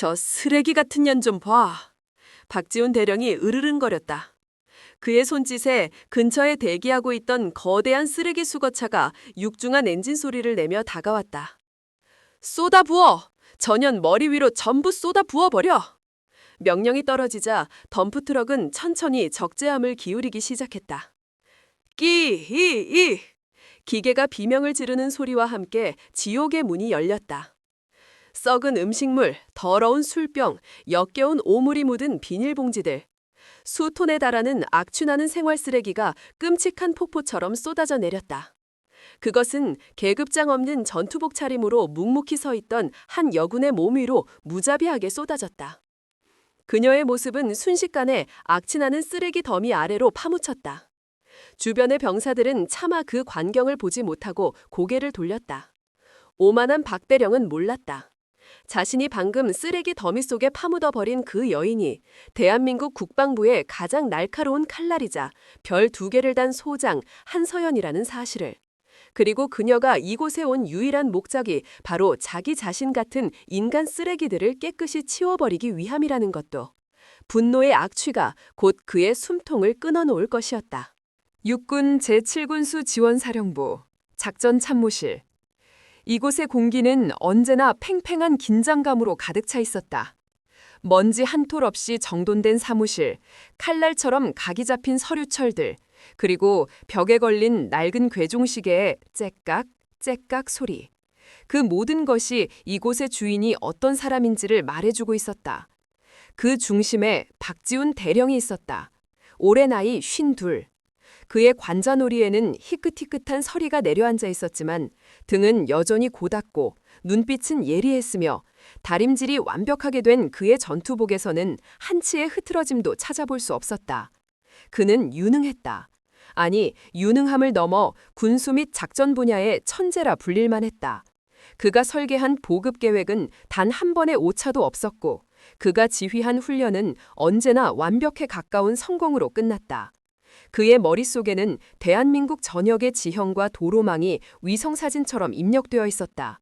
저 쓰레기 같은 년 좀 봐. 박지훈 대령이 으르릉거렸다. 그의 손짓에 근처에 대기하고 있던 거대한 쓰레기 수거차가 육중한 엔진 소리를 내며 다가왔다. 쏟아 부어! 전현 머리 위로 전부 쏟아 부어버려! 명령이 떨어지자 덤프트럭은 천천히 적재함을 기울이기 시작했다. 끼! 기계가 비명을 지르는 소리와 함께 지옥의 문이 열렸다. 썩은 음식물, 더러운 술병, 역겨운 오물이 묻은 비닐봉지들. 수톤에 달하는 악취나는 생활 쓰레기가 끔찍한 폭포처럼 쏟아져 내렸다. 그것은 계급장 없는 전투복 차림으로 묵묵히 서 있던 한 여군의 몸 위로 무자비하게 쏟아졌다. 그녀의 모습은 순식간에 악취나는 쓰레기 더미 아래로 파묻혔다. 주변의 병사들은 차마 그 광경을 보지 못하고 고개를 돌렸다. 오만한 박대령은 몰랐다. 자신이 방금 쓰레기 더미 속에 파묻어버린 그 여인이 대한민국 국방부의 가장 날카로운 칼날이자 별 2개를 단 소장 한서연이라는 사실을. 그리고 그녀가 이곳에 온 유일한 목적이 바로 자기 자신 같은 인간 쓰레기들을 깨끗이 치워버리기 위함이라는 것도. 분노의 악취가 곧 그의 숨통을 끊어놓을 것이었다. 육군 제7군수 지원사령부 작전참모실. 이곳의 공기는 언제나 팽팽한 긴장감으로 가득 차 있었다. 먼지 한 톨 없이 정돈된 사무실, 칼날처럼 각이 잡힌 서류철들, 그리고 벽에 걸린 낡은 괴종시계의 째깍, 째깍 소리. 그 모든 것이 이곳의 주인이 어떤 사람인지를 말해주고 있었다. 그 중심에 박지훈 대령이 있었다. 올해 나이 52. 그의 관자놀이에는 희끗희끗한 서리가 내려앉아 있었지만 등은 여전히 고닫고 눈빛은 예리했으며 다림질이 완벽하게 된 그의 전투복에서는 한치의 흐트러짐도 찾아볼 수 없었다. 그는 유능했다. 아니, 유능함을 넘어 군수 및 작전 분야의 천재라 불릴만 했다. 그가 설계한 보급 계획은 단 한 번의 오차도 없었고 그가 지휘한 훈련은 언제나 완벽에 가까운 성공으로 끝났다. 그의 머릿속에는 대한민국 전역의 지형과 도로망이 위성사진처럼 입력되어 있었다.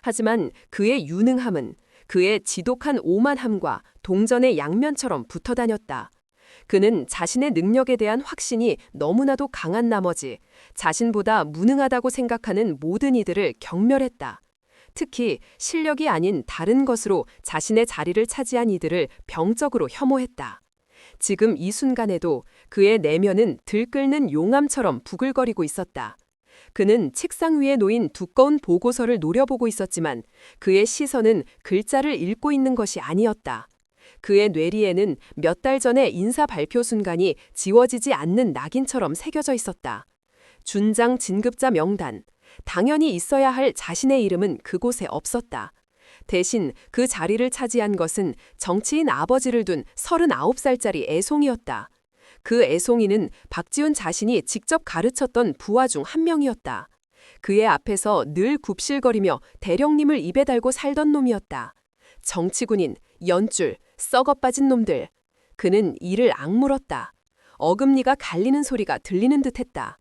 하지만 그의 유능함은 그의 지독한 오만함과 동전의 양면처럼 붙어 다녔다. 그는 자신의 능력에 대한 확신이 너무나도 강한 나머지 자신보다 무능하다고 생각하는 모든 이들을 경멸했다. 특히 실력이 아닌 다른 것으로 자신의 자리를 차지한 이들을 병적으로 혐오했다. 지금 이 순간에도 그의 내면은 들끓는 용암처럼 부글거리고 있었다. 그는 책상 위에 놓인 두꺼운 보고서를 노려보고 있었지만 그의 시선은 글자를 읽고 있는 것이 아니었다. 그의 뇌리에는 몇 달 전의 인사 발표 순간이 지워지지 않는 낙인처럼 새겨져 있었다. 준장 진급자 명단. 당연히 있어야 할 자신의 이름은 그곳에 없었다. 대신 그 자리를 차지한 것은 정치인 아버지를 둔 39살짜리 애송이였다. 그 애송이는 박지훈 자신이 직접 가르쳤던 부하 중 한 명이었다. 그의 앞에서 늘 굽실거리며 대령님을 입에 달고 살던 놈이었다. 정치군인, 연줄, 썩어빠진 놈들. 그는 이를 악물었다. 어금니가 갈리는 소리가 들리는 듯했다.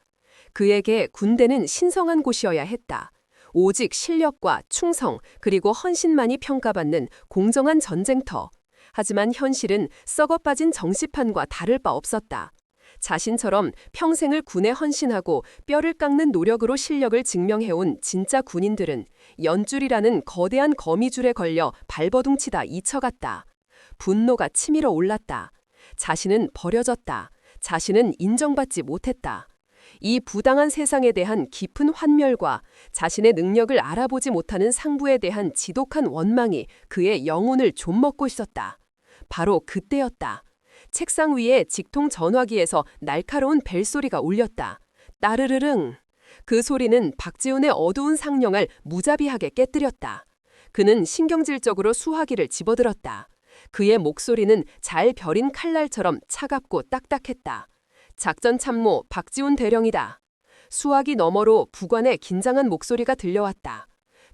그에게 군대는 신성한 곳이어야 했다. 오직 실력과 충성 그리고 헌신만이 평가받는 공정한 전쟁터. 하지만 현실은 썩어빠진 정시판과 다를 바 없었다. 자신처럼 평생을 군에 헌신하고 뼈를 깎는 노력으로 실력을 증명해온 진짜 군인들은 연줄이라는 거대한 거미줄에 걸려 발버둥치다 잊혀갔다. 분노가 치밀어 올랐다. 자신은 버려졌다. 자신은 인정받지 못했다. 이 부당한 세상에 대한 깊은 환멸과 자신의 능력을 알아보지 못하는 상부에 대한 지독한 원망이 그의 영혼을 좀먹고 있었다. 바로 그때였다. 책상 위에 직통 전화기에서 날카로운 벨소리가 울렸다. 따르르릉. 그 소리는 박지훈의 어두운 상령을 무자비하게 깨뜨렸다. 그는 신경질적으로 수화기를 집어들었다. 그의 목소리는 잘 벼린 칼날처럼 차갑고 딱딱했다. 작전참모 박지훈 대령이다. 수화기 너머로 부관의 긴장한 목소리가 들려왔다.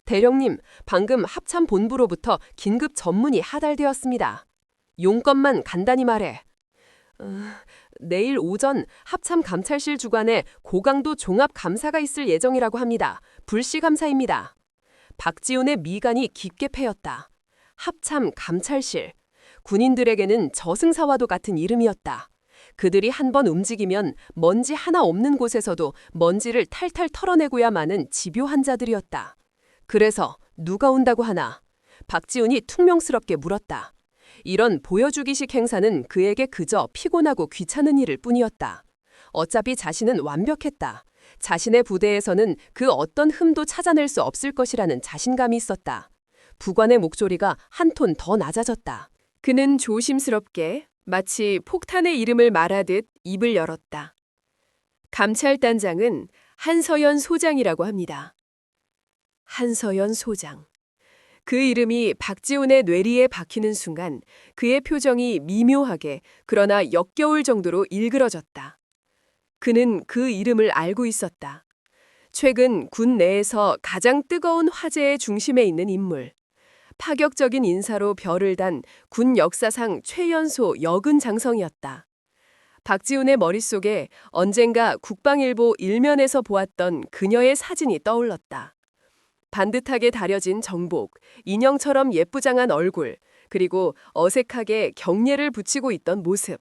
대령님, 방금 합참본부로부터 긴급 전문이 하달되었습니다. 용건만 간단히 말해. 내일 오전 합참감찰실 주관에 고강도 종합감사가 있을 예정이라고 합니다. 불시감사입니다. 박지훈의 미간이 깊게 패였다. 합참 감찰실. 군인들에게는 저승사와도 같은 이름이었다. 그들이 한번 움직이면 먼지 하나 없는 곳에서도 먼지를 탈탈 털어내고야 마는 집요한 자들이었다. 그래서 누가 온다고 하나? 박지훈이 퉁명스럽게 물었다. 이런 보여주기식 행사는 그에게 그저 피곤하고 귀찮은 일일 뿐이었다. 어차피 자신은 완벽했다. 자신의 부대에서는 그 어떤 흠도 찾아낼 수 없을 것이라는 자신감이 있었다. 부관의 목소리가 한 톤 더 낮아졌다. 그는 조심스럽게 마치 폭탄의 이름을 말하듯 입을 열었다. 감찰단장은 한서연 소장이라고 합니다. 한서연 소장. 그 이름이 박지훈의 뇌리에 박히는 순간 그의 표정이 미묘하게 그러나 역겨울 정도로 일그러졌다. 그는 그 이름을 알고 있었다. 최근 군 내에서 가장 뜨거운 화제의 중심에 있는 인물. 파격적인 인사로 별을 단 군 역사상 최연소 여근 장성이었다. 박지훈의 머릿속에 언젠가 국방일보 일면에서 보았던 그녀의 사진이 떠올랐다. 반듯하게 다려진 정복, 인형처럼 예쁘장한 얼굴, 그리고 어색하게 경례를 붙이고 있던 모습.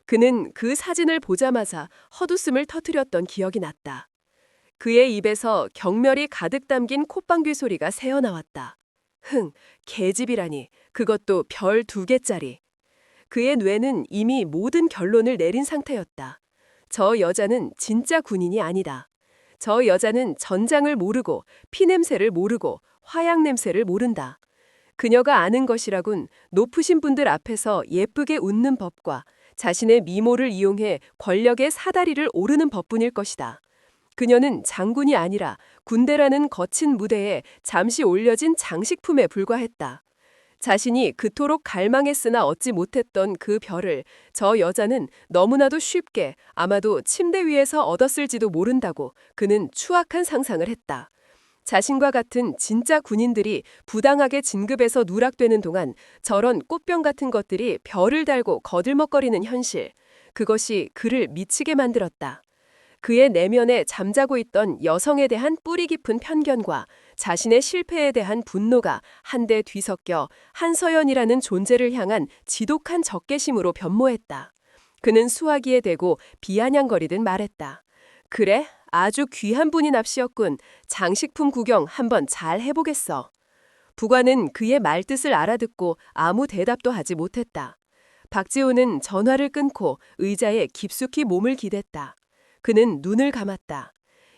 그는 그 사진을 보자마자 헛웃음을 터뜨렸던 기억이 났다. 그의 입에서 경멸이 가득 담긴 콧방귀 소리가 새어나왔다. 계집이라니, 그것도 별 2개짜리. 그의 뇌는 이미 모든 결론을 내린 상태였다. 저 여자는 진짜 군인이 아니다. 저 여자는 전장을 모르고 피냄새를 모르고 화약 냄새를 모른다. 그녀가 아는 것이라곤 높으신 분들 앞에서 예쁘게 웃는 법과 자신의 미모를 이용해 권력의 사다리를 오르는 법뿐일 것이다. 그녀는 장군이 아니라 군대라는 거친 무대에 잠시 올려진 장식품에 불과했다. 자신이 그토록 갈망했으나 얻지 못했던 그 별을 저 여자는 너무나도 쉽게 아마도 침대 위에서 얻었을지도 모른다고 그는 추악한 상상을 했다. 자신과 같은 진짜 군인들이 부당하게 진급해서 누락되는 동안 저런 꽃병 같은 것들이 별을 달고 거들먹거리는 현실, 그것이 그를 미치게 만들었다. 그의 내면에 잠자고 있던 여성에 대한 뿌리 깊은 편견과 자신의 실패에 대한 분노가 한데 뒤섞여 한서연이라는 존재를 향한 지독한 적개심으로 변모했다. 그는 수화기에 대고 비아냥거리듯 말했다. 그래, 아주 귀한 분이 납시였군. 장식품 구경 한번 잘 해보겠어. 부관은 그의 말뜻을 알아듣고 아무 대답도 하지 못했다. 박지훈은 전화를 끊고 의자에 깊숙이 몸을 기댔다. 그는 눈을 감았다.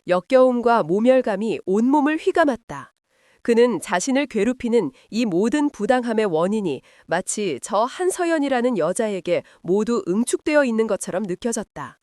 역겨움과 모멸감이 온몸을 휘감았다. 그는 자신을 괴롭히는 이 모든 부당함의 원인이 마치 저 한서연이라는 여자에게 모두 응축되어 있는 것처럼 느껴졌다.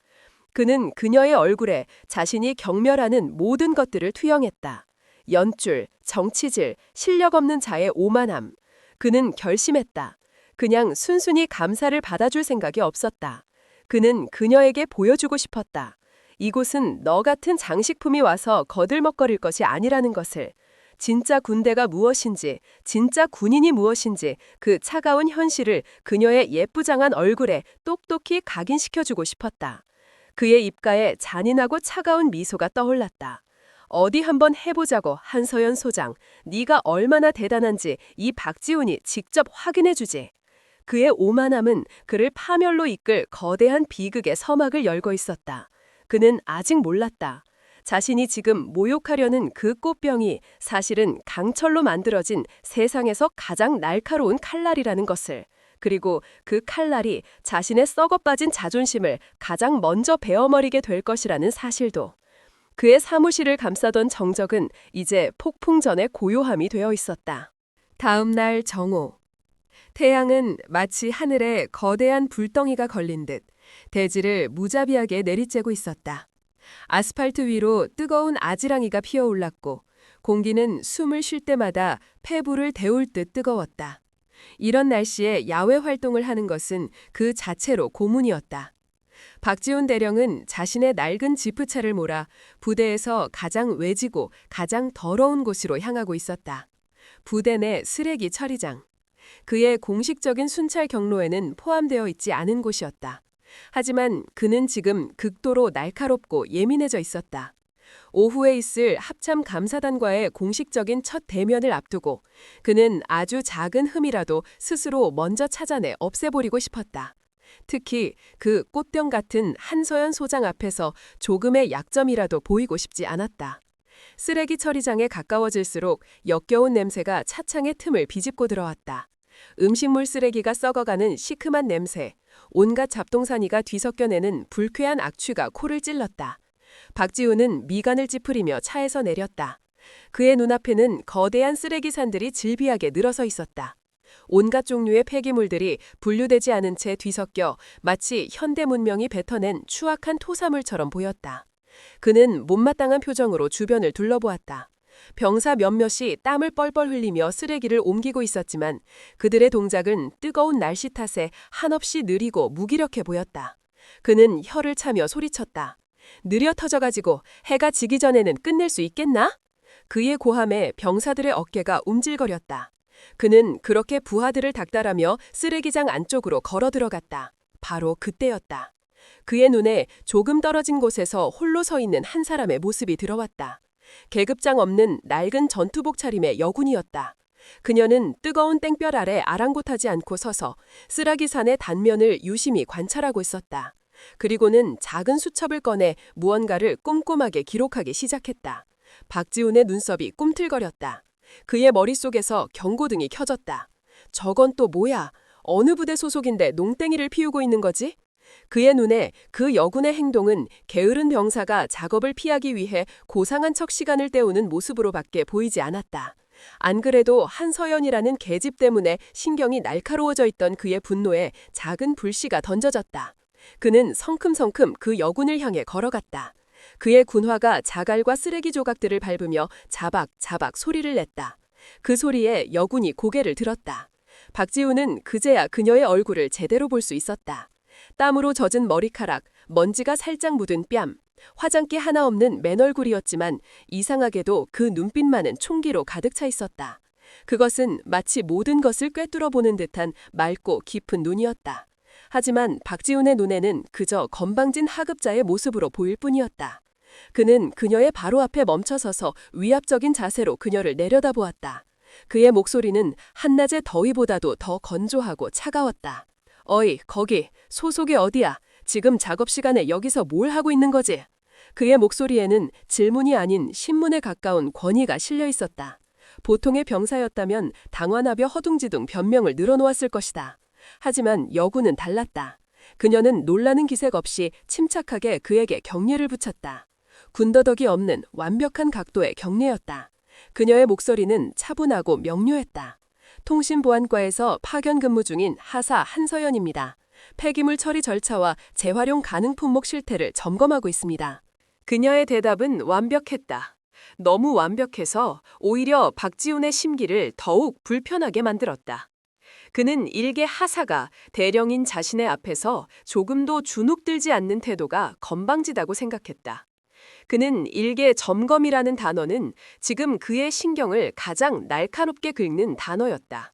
그는 그녀의 얼굴에 자신이 경멸하는 모든 것들을 투영했다. 연줄, 정치질, 실력 없는 자의 오만함. 그는 결심했다. 그냥 순순히 감사를 받아줄 생각이 없었다. 그는 그녀에게 보여주고 싶었다. 이곳은 너 같은 장식품이 와서 거들먹거릴 것이 아니라는 것을, 진짜 군대가 무엇인지, 진짜 군인이 무엇인지 그 차가운 현실을 그녀의 예쁘장한 얼굴에 똑똑히 각인시켜주고 싶었다. 그의 입가에 잔인하고 차가운 미소가 떠올랐다. 어디 한번 해보자고, 한서연 소장. 네가 얼마나 대단한지 이 박지훈이 직접 확인해주지. 그의 오만함은 그를 파멸로 이끌 거대한 비극의 서막을 열고 있었다. 그는 아직 몰랐다. 자신이 지금 모욕하려는 그 꽃병이 사실은 강철로 만들어진 세상에서 가장 날카로운 칼날이라는 것을, 그리고 그 칼날이 자신의 썩어빠진 자존심을 가장 먼저 베어머리게 될 것이라는 사실도. 그의 사무실을 감싸던 정적은 이제 폭풍 전의 고요함이 되어 있었다. 다음 날 정오. 태양은 마치 하늘에 거대한 불덩이가 걸린 듯 대지를 무자비하게 내리쬐고 있었다. 아스팔트 위로 뜨거운 아지랑이가 피어올랐고 공기는 숨을 쉴 때마다 폐부를 데울 듯 뜨거웠다. 이런 날씨에 야외 활동을 하는 것은 그 자체로 고문이었다. 박지훈 대령은 자신의 낡은 지프차를 몰아 부대에서 가장 외지고 가장 더러운 곳으로 향하고 있었다. 부대 내 쓰레기 처리장. 그의 공식적인 순찰 경로에는 포함되어 있지 않은 곳이었다. 하지만 그는 지금 극도로 날카롭고 예민해져 있었다. 오후에 있을 합참 감사단과의 공식적인 첫 대면을 앞두고 그는 아주 작은 흠이라도 스스로 먼저 찾아내 없애버리고 싶었다. 특히 그 꽃병 같은 한서연 소장 앞에서 조금의 약점이라도 보이고 싶지 않았다. 쓰레기 처리장에 가까워질수록 역겨운 냄새가 차창의 틈을 비집고 들어왔다. 음식물 쓰레기가 썩어가는 시큼한 냄새, 온갖 잡동사니가 뒤섞여내는 불쾌한 악취가 코를 찔렀다. 박지우는 미간을 찌푸리며 차에서 내렸다. 그의 눈앞에는 거대한 쓰레기산들이 질비하게 늘어서 있었다. 온갖 종류의 폐기물들이 분류되지 않은 채 뒤섞여 마치 현대 문명이 뱉어낸 추악한 토사물처럼 보였다. 그는 못마땅한 표정으로 주변을 둘러보았다. 병사 몇몇이 땀을 뻘뻘 흘리며 쓰레기를 옮기고 있었지만 그들의 동작은 뜨거운 날씨 탓에 한없이 느리고 무기력해 보였다. 그는 혀를 차며 소리쳤다. 느려 터져가지고 해가 지기 전에는 끝낼 수 있겠나? 그의 고함에 병사들의 어깨가 움찔거렸다. 그는 그렇게 부하들을 닥달하며 쓰레기장 안쪽으로 걸어 들어갔다. 바로 그때였다. 그의 눈에 조금 떨어진 곳에서 홀로 서 있는 한 사람의 모습이 들어왔다. 계급장 없는 낡은 전투복 차림의 여군이었다. 그녀는 뜨거운 땡볕 아래 아랑곳하지 않고 서서 쓰라기산의 단면을 유심히 관찰하고 있었다. 그리고는 작은 수첩을 꺼내 무언가를 꼼꼼하게 기록하기 시작했다. 박지훈의 눈썹이 꿈틀거렸다. 그의 머릿속에서 경고등이 켜졌다. 저건 또 뭐야? 어느 부대 소속인데 농땡이를 피우고 있는 거지? 그의 눈에 그 여군의 행동은 게으른 병사가 작업을 피하기 위해 고상한 척 시간을 때우는 모습으로밖에 보이지 않았다. 안 그래도 한서연이라는 계집 때문에 신경이 날카로워져 있던 그의 분노에 작은 불씨가 던져졌다. 그는 성큼성큼 그 여군을 향해 걸어갔다. 그의 군화가 자갈과 쓰레기 조각들을 밟으며 자박자박 소리를 냈다. 그 소리에 여군이 고개를 들었다. 박지우는 그제야 그녀의 얼굴을 제대로 볼 수 있었다. 땀으로 젖은 머리카락, 먼지가 살짝 묻은 뺨, 화장기 하나 없는 맨얼굴이었지만 이상하게도 그 눈빛만은 총기로 가득 차 있었다. 그것은 마치 모든 것을 꿰뚫어 보는 듯한 맑고 깊은 눈이었다. 하지만 박지훈의 눈에는 그저 건방진 하급자의 모습으로 보일 뿐이었다. 그는 그녀의 바로 앞에 멈춰서서 위압적인 자세로 그녀를 내려다보았다. 그의 목소리는 한낮의 더위보다도 더 건조하고 차가웠다. 어이, 거기, 소속이 어디야? 지금 작업 시간에 여기서 뭘 하고 있는 거지? 그의 목소리에는 질문이 아닌 신문에 가까운 권위가 실려 있었다. 보통의 병사였다면 당황하며 허둥지둥 변명을 늘어놓았을 것이다. 하지만 여군은 달랐다. 그녀는 놀라는 기색 없이 침착하게 그에게 경례를 붙였다. 군더더기 없는 완벽한 각도의 경례였다. 그녀의 목소리는 차분하고 명료했다. 통신보안과에서 파견 근무 중인 하사 한서연입니다. 폐기물 처리 절차와 재활용 가능 품목 실태를 점검하고 있습니다. 그녀의 대답은 완벽했다. 너무 완벽해서 오히려 박지훈의 심기를 더욱 불편하게 만들었다. 그는 일개 하사가 대령인 자신의 앞에서 조금도 주눅들지 않는 태도가 건방지다고 생각했다. 그는 일개 점검이라는 단어는 지금 그의 신경을 가장 날카롭게 긁는 단어였다.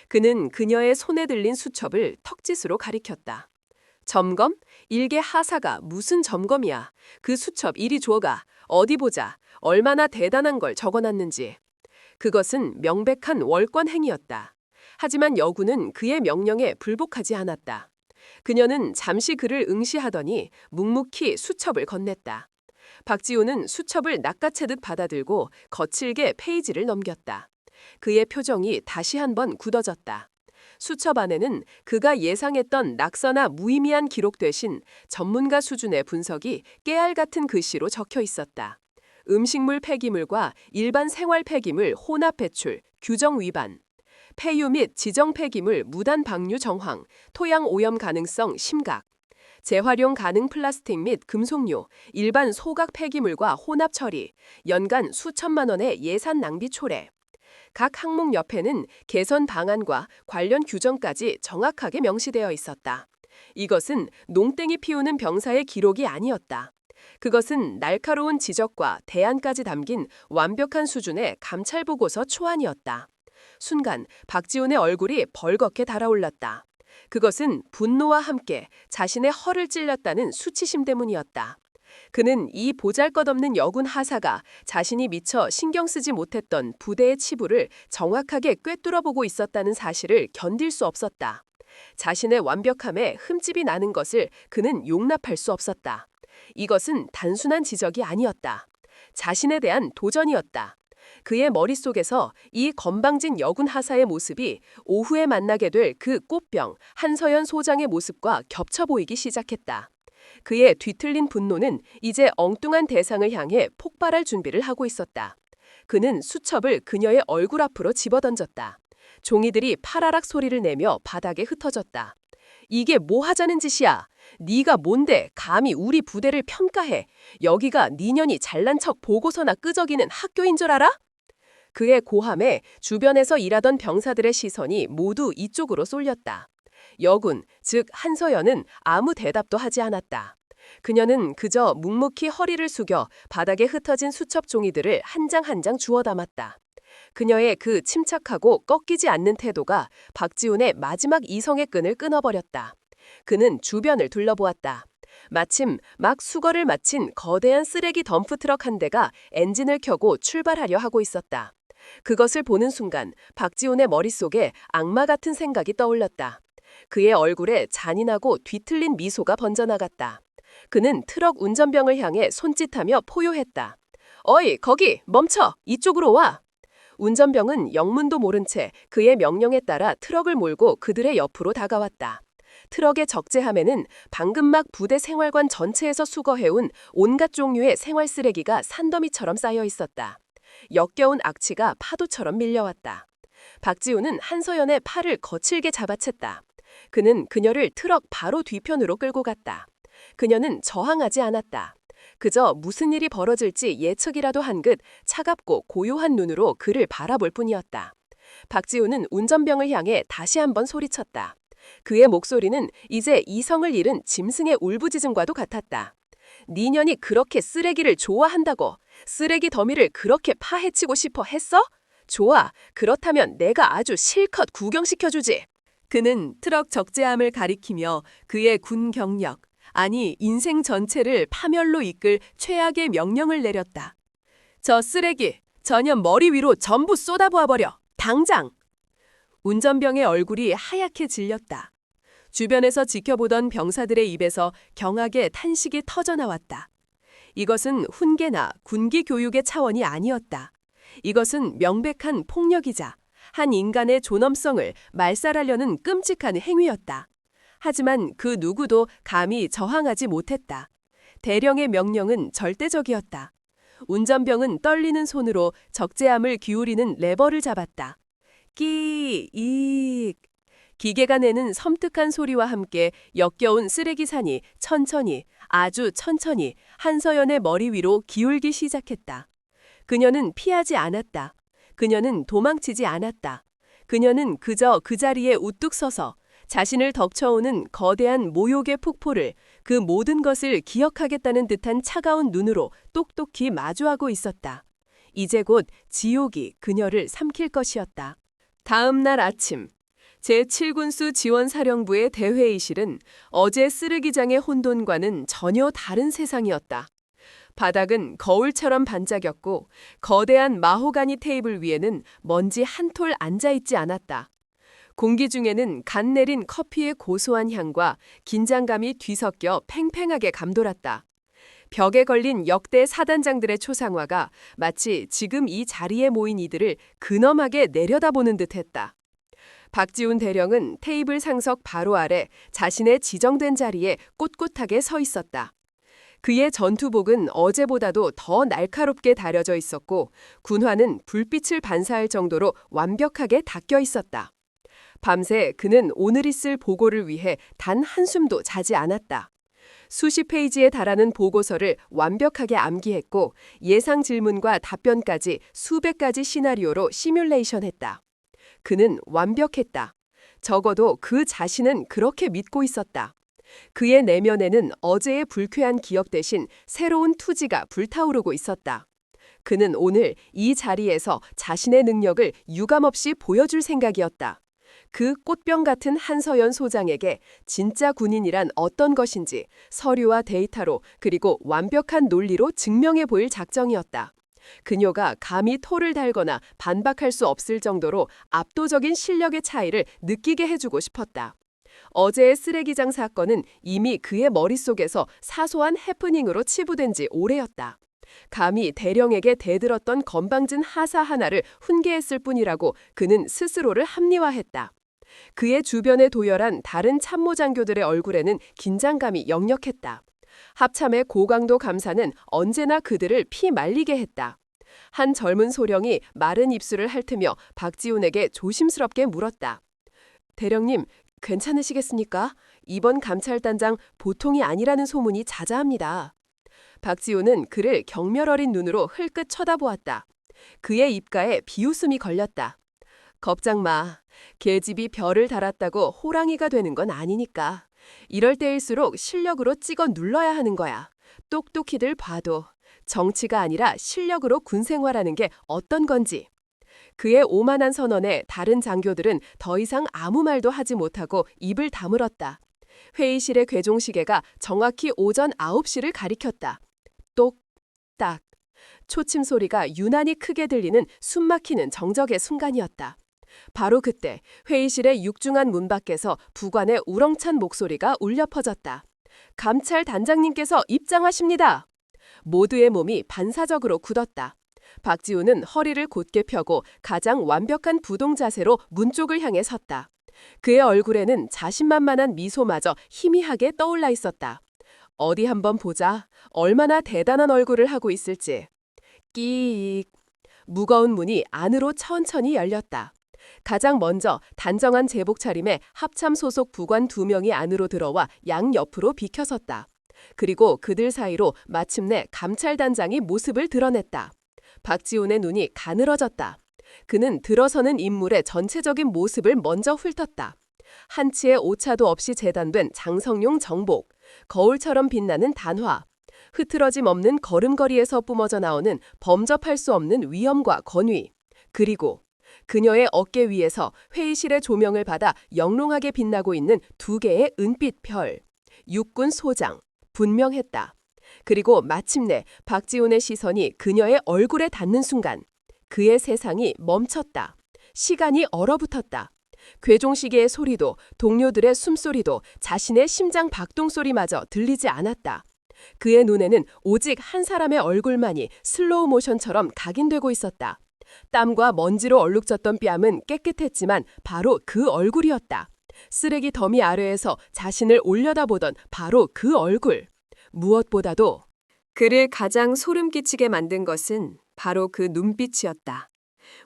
그는 그녀의 손에 들린 수첩을 턱짓으로 가리켰다. 점검? 일개 하사가 무슨 점검이야. 그 수첩 이리 줘가. 어디 보자. 얼마나 대단한 걸 적어놨는지. 그것은 명백한 월권 행위였다. 하지만 여군은 그의 명령에 불복하지 않았다. 그녀는 잠시 그를 응시하더니 묵묵히 수첩을 건넸다. 박지우는 수첩을 낚아채듯 받아들고 거칠게 페이지를 넘겼다. 그의 표정이 다시 한번 굳어졌다. 수첩 안에는 그가 예상했던 낙서나 무의미한 기록 대신 전문가 수준의 분석이 깨알 같은 글씨로 적혀 있었다. 음식물 폐기물과 일반 생활 폐기물 혼합 배출, 규정 위반, 폐유 및 지정 폐기물 무단 방류 정황, 토양 오염 가능성 심각, 재활용 가능 플라스틱 및 금속류, 일반 소각 폐기물과 혼합 처리, 연간 수천만 원의 예산 낭비 초래. 각 항목 옆에는 개선 방안과 관련 규정까지 정확하게 명시되어 있었다. 이것은 농땡이 피우는 병사의 기록이 아니었다. 그것은 날카로운 지적과 대안까지 담긴 완벽한 수준의 감찰보고서 초안이었다. 순간 박지훈의 얼굴이 벌겋게 달아올랐다. 그것은 분노와 함께 자신의 허를 찔렸다는 수치심 때문이었다. 그는 이 보잘것없는 여군 하사가 자신이 미처 신경 쓰지 못했던 부대의 치부를 정확하게 꿰뚫어보고 있었다는 사실을 견딜 수 없었다. 자신의 완벽함에 흠집이 나는 것을 그는 용납할 수 없었다. 이것은 단순한 지적이 아니었다. 자신에 대한 도전이었다. 그의 머릿속에서 이 건방진 여군 하사의 모습이 오후에 만나게 될 그 꽃병 한서연 소장의 모습과 겹쳐 보이기 시작했다. 그의 뒤틀린 분노는 이제 엉뚱한 대상을 향해 폭발할 준비를 하고 있었다. 그는 수첩을 그녀의 얼굴 앞으로 집어던졌다. 종이들이 파라락 소리를 내며 바닥에 흩어졌다. 이게 뭐 하자는 짓이야? 네가 뭔데 감히 우리 부대를 평가해? 여기가 네 년이 잘난 척 보고서나 끄적이는 학교인 줄 알아? 그의 고함에 주변에서 일하던 병사들의 시선이 모두 이쪽으로 쏠렸다. 여군, 즉 한서연은 아무 대답도 하지 않았다. 그녀는 그저 묵묵히 허리를 숙여 바닥에 흩어진 수첩 종이들을 한 장 한 장 주워 담았다. 그녀의 그 침착하고 꺾이지 않는 태도가 박지훈의 마지막 이성의 끈을 끊어버렸다. 그는 주변을 둘러보았다. 마침 막 수거를 마친 거대한 쓰레기 덤프트럭 한 대가 엔진을 켜고 출발하려 하고 있었다. 그것을 보는 순간 박지훈의 머릿속에 악마 같은 생각이 떠올랐다. 그의 얼굴에 잔인하고 뒤틀린 미소가 번져나갔다. 그는 트럭 운전병을 향해 손짓하며 포효했다. 어이, 거기, 멈춰! 이쪽으로 와! 운전병은 영문도 모른 채 그의 명령에 따라 트럭을 몰고 그들의 옆으로 다가왔다. 트럭의 적재함에는 방금 막 부대 생활관 전체에서 수거해온 온갖 종류의 생활 쓰레기가 산더미처럼 쌓여 있었다. 역겨운 악취가 파도처럼 밀려왔다. 박지훈은 한서연의 팔을 거칠게 잡아챘다. 그는 그녀를 트럭 바로 뒤편으로 끌고 갔다. 그녀는 저항하지 않았다. 그저 무슨 일이 벌어질지 예측이라도 한 듯 차갑고 고요한 눈으로 그를 바라볼 뿐이었다. 박지훈은 운전병을 향해 다시 한번 소리쳤다. 그의 목소리는 이제 이성을 잃은 짐승의 울부짖음과도 같았다. 네 년이 그렇게 쓰레기를 좋아한다고? 쓰레기 더미를 그렇게 파헤치고 싶어 했어? 좋아, 그렇다면 내가 아주 실컷 구경시켜주지. 그는 트럭 적재함을 가리키며 그의 군 경력, 아니 인생 전체를 파멸로 이끌 최악의 명령을 내렸다. 저 쓰레기, 전혀 머리 위로 전부 쏟아부어버려. 당장! 운전병의 얼굴이 하얗게 질렸다. 주변에서 지켜보던 병사들의 입에서 경악의 탄식이 터져나왔다. 이것은 훈계나 군기 교육의 차원이 아니었다. 이것은 명백한 폭력이자 한 인간의 존엄성을 말살하려는 끔찍한 행위였다. 하지만 그 누구도 감히 저항하지 못했다. 대령의 명령은 절대적이었다. 운전병은 떨리는 손으로 적재함을 기울이는 레버를 잡았다. 끼익. 기계가 내는 섬뜩한 소리와 함께 역겨운 쓰레기산이 천천히, 아주 천천히 한서연의 머리 위로 기울기 시작했다. 그녀는 피하지 않았다. 그녀는 도망치지 않았다. 그녀는 그저 그 자리에 우뚝 서서 자신을 덮쳐오는 거대한 모욕의 폭포를, 그 모든 것을 기억하겠다는 듯한 차가운 눈으로 똑똑히 마주하고 있었다. 이제 곧 지옥이 그녀를 삼킬 것이었다. 다음 날 아침, 제7군수 지원사령부의 대회의실은 어제 쓰레기장의 혼돈과는 전혀 다른 세상이었다. 바닥은 거울처럼 반짝였고 거대한 마호가니 테이블 위에는 먼지 한 톨 앉아있지 않았다. 공기 중에는 간 내린 커피의 고소한 향과 긴장감이 뒤섞여 팽팽하게 감돌았다. 벽에 걸린 역대 사단장들의 초상화가 마치 지금 이 자리에 모인 이들을 근엄하게 내려다보는 듯했다. 박지훈 대령은 테이블 상석 바로 아래 자신의 지정된 자리에 꼿꼿하게 서 있었다. 그의 전투복은 어제보다도 더 날카롭게 다려져 있었고 군화는 불빛을 반사할 정도로 완벽하게 닦여 있었다. 밤새 그는 오늘 있을 보고를 위해 단 한숨도 자지 않았다. 수십 페이지에 달하는 보고서를 완벽하게 암기했고 예상 질문과 답변까지 수백 가지 시나리오로 시뮬레이션했다. 그는 완벽했다. 적어도 그 자신은 그렇게 믿고 있었다. 그의 내면에는 어제의 불쾌한 기억 대신 새로운 투지가 불타오르고 있었다. 그는 오늘 이 자리에서 자신의 능력을 유감없이 보여줄 생각이었다. 그 꽃병 같은 한서연 소장에게 진짜 군인이란 어떤 것인지 서류와 데이터로 그리고 완벽한 논리로 증명해 보일 작정이었다. 그녀가 감히 토를 달거나 반박할 수 없을 정도로 압도적인 실력의 차이를 느끼게 해주고 싶었다. 어제의 쓰레기장 사건은 이미 그의 머릿속에서 사소한 해프닝으로 치부된 지 오래였다. 감히 대령에게 대들었던 건방진 하사 하나를 훈계했을 뿐이라고 그는 스스로를 합리화했다. 그의 주변에 도열한 다른 참모장교들의 얼굴에는 긴장감이 역력했다. 합참의 고강도 감사는 언제나 그들을 피말리게 했다. 한 젊은 소령이 마른 입술을 핥으며 박지훈에게 조심스럽게 물었다. 대령님, 괜찮으시겠습니까? 이번 감찰단장 보통이 아니라는 소문이 자자합니다. 박지훈은 그를 경멸 어린 눈으로 흘끗 쳐다보았다. 그의 입가에 비웃음이 걸렸다. 걱정 마. 계집이 별을 달았다고 호랑이가 되는 건 아니니까. 이럴 때일수록 실력으로 찍어 눌러야 하는 거야. 똑똑히들 봐도. 정치가 아니라 실력으로 군 생활하는 게 어떤 건지. 그의 오만한 선언에 다른 장교들은 더 이상 아무 말도 하지 못하고 입을 다물었다. 회의실의 괴종시계가 정확히 오전 9시를 가리켰다. 똑딱. 초침 소리가 유난히 크게 들리는 숨막히는 정적의 순간이었다. 바로 그때 회의실의 육중한 문 밖에서 부관의 우렁찬 목소리가 울려 퍼졌다. 감찰 단장님께서 입장하십니다. 모두의 몸이 반사적으로 굳었다. 박지훈은 허리를 곧게 펴고 가장 완벽한 부동 자세로 문 쪽을 향해 섰다. 그의 얼굴에는 자신만만한 미소마저 희미하게 떠올라 있었다. 어디 한번 보자. 얼마나 대단한 얼굴을 하고 있을지. 끼익. 무거운 문이 안으로 천천히 열렸다. 가장 먼저 단정한 제복 차림에 합참 소속 부관 2명이 안으로 들어와 양옆으로 비켜섰다. 그리고 그들 사이로 마침내 감찰단장이 모습을 드러냈다. 박지훈의 눈이 가늘어졌다. 그는 들어서는 인물의 전체적인 모습을 먼저 훑었다. 한치의 오차도 없이 재단된 장성용 정복, 거울처럼 빛나는 단화, 흐트러짐 없는 걸음걸이에서 뿜어져 나오는 범접할 수 없는 위엄과 권위, 그리고 그녀의 어깨 위에서 회의실의 조명을 받아 영롱하게 빛나고 있는 2개의 은빛 별, 육군 소장, 분명했다. 그리고 마침내 박지훈의 시선이 그녀의 얼굴에 닿는 순간 그의 세상이 멈췄다. 시간이 얼어붙었다. 괴종시계의 소리도 동료들의 숨소리도 자신의 심장 박동소리마저 들리지 않았다. 그의 눈에는 오직 한 사람의 얼굴만이 슬로우 모션처럼 각인되고 있었다. 땀과 먼지로 얼룩졌던 뺨은 깨끗했지만 바로 그 얼굴이었다. 쓰레기 더미 아래에서 자신을 올려다보던 바로 그 얼굴. 무엇보다도 그를 가장 소름 끼치게 만든 것은 바로 그 눈빛이었다.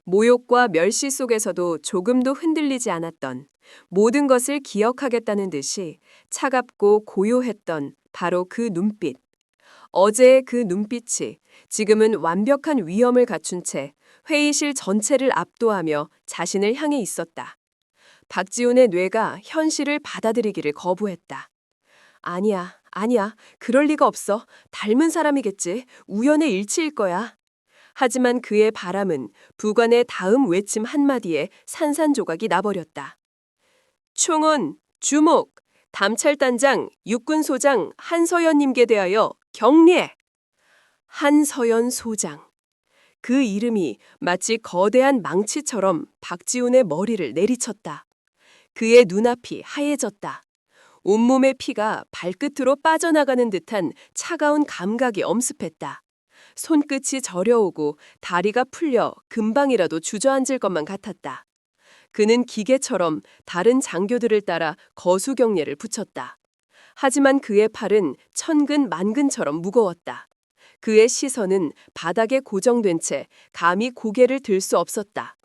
모욕과 멸시 속에서도 조금도 흔들리지 않았던, 모든 것을 기억하겠다는 듯이 차갑고 고요했던 바로 그 눈빛. 어제의 그 눈빛이 지금은 완벽한 위엄을 갖춘 채 회의실 전체를 압도하며 자신을 향해 있었다. 박지훈의 뇌가 현실을 받아들이기를 거부했다. 아니야. 그럴 리가 없어. 닮은 사람이겠지. 우연의 일치일 거야. 하지만 그의 바람은 부관의 다음 외침 한마디에 산산조각이 나버렸다. 총원, 주목, 감찰단장, 육군소장 한서연님께 대하여 경례! 한서연 소장. 그 이름이 마치 거대한 망치처럼 박지훈의 머리를 내리쳤다. 그의 눈앞이 하얘졌다. 온몸의 피가 발끝으로 빠져나가는 듯한 차가운 감각이 엄습했다. 손끝이 저려오고 다리가 풀려 금방이라도 주저앉을 것만 같았다. 그는 기계처럼 다른 장교들을 따라 거수경례를 붙였다. 하지만 그의 팔은 천근 만근처럼 무거웠다. 그의 시선은 바닥에 고정된 채 감히 고개를 들 수 없었다.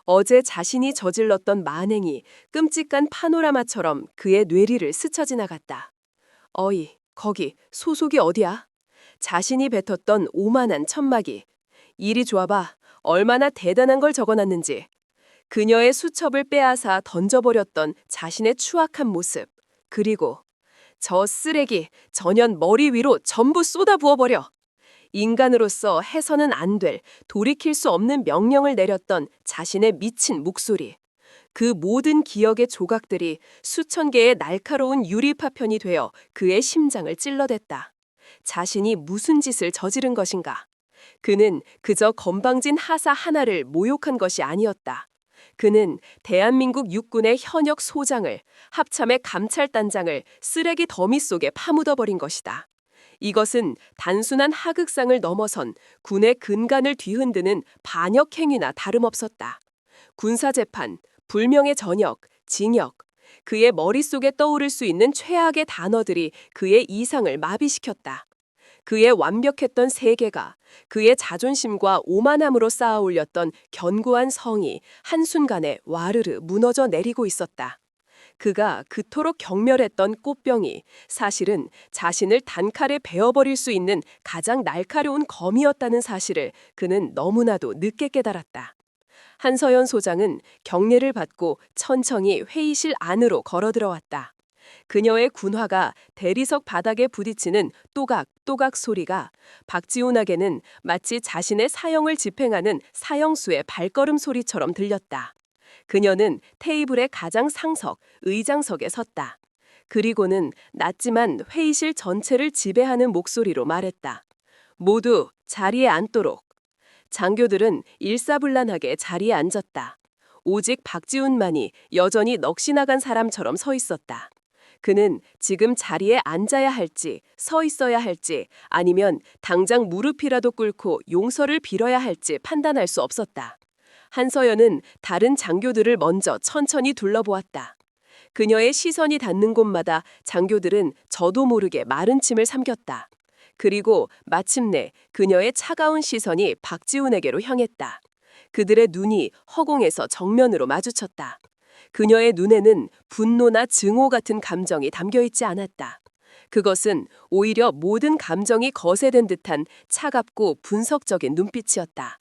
어제 자신이 저질렀던 만행이 끔찍한 파노라마처럼 그의 뇌리를 스쳐 지나갔다. 어이, 거기 소속이 어디야? 자신이 뱉었던 오만한 천막이. 이리 줘봐. 얼마나 대단한 걸 적어놨는지. 그녀의 수첩을 빼앗아 던져버렸던 자신의 추악한 모습. 그리고 저 쓰레기 전연 머리 위로 전부 쏟아부어버려. 인간으로서 해서는 안 될, 돌이킬 수 없는 명령을 내렸던 자신의 미친 목소리. 그 모든 기억의 조각들이 수천 개의 날카로운 유리 파편이 되어 그의 심장을 찔러댔다. 자신이 무슨 짓을 저지른 것인가? 그는 그저 건방진 하사 하나를 모욕한 것이 아니었다. 그는 대한민국 육군의 현역 소장을, 합참의 감찰단장을 쓰레기 더미 속에 파묻어버린 것이다. 이것은 단순한 하극상을 넘어선 군의 근간을 뒤흔드는 반역 행위나 다름없었다. 군사재판, 불명예 전역, 징역, 그의 머릿속에 떠오를 수 있는 최악의 단어들이 그의 이상을 마비시켰다. 그의 완벽했던 세계가, 그의 자존심과 오만함으로 쌓아 올렸던 견고한 성이 한순간에 와르르 무너져 내리고 있었다. 그가 그토록 경멸했던 꽃병이 사실은 자신을 단칼에 베어버릴 수 있는 가장 날카로운 검이었다는 사실을 그는 너무나도 늦게 깨달았다. 한서연 소장은 경례를 받고 천천히 회의실 안으로 걸어들어왔다. 그녀의 군화가 대리석 바닥에 부딪히는 또각또각 소리가 박지훈에게는 마치 자신의 사형을 집행하는 사형수의 발걸음 소리처럼 들렸다. 그녀는 테이블의 가장 상석, 의장석에 섰다. 그리고는 낮지만 회의실 전체를 지배하는 목소리로 말했다. 모두 자리에 앉도록. 장교들은 일사불란하게 자리에 앉았다. 오직 박지훈만이 여전히 넋이 나간 사람처럼 서 있었다. 그는 지금 자리에 앉아야 할지, 서 있어야 할지, 아니면 당장 무릎이라도 꿇고 용서를 빌어야 할지 판단할 수 없었다. 한서연은 다른 장교들을 먼저 천천히 둘러보았다. 그녀의 시선이 닿는 곳마다 장교들은 저도 모르게 마른 침을 삼켰다. 그리고 마침내 그녀의 차가운 시선이 박지훈에게로 향했다. 그들의 눈이 허공에서 정면으로 마주쳤다. 그녀의 눈에는 분노나 증오 같은 감정이 담겨있지 않았다. 그것은 오히려 모든 감정이 거세된 듯한 차갑고 분석적인 눈빛이었다.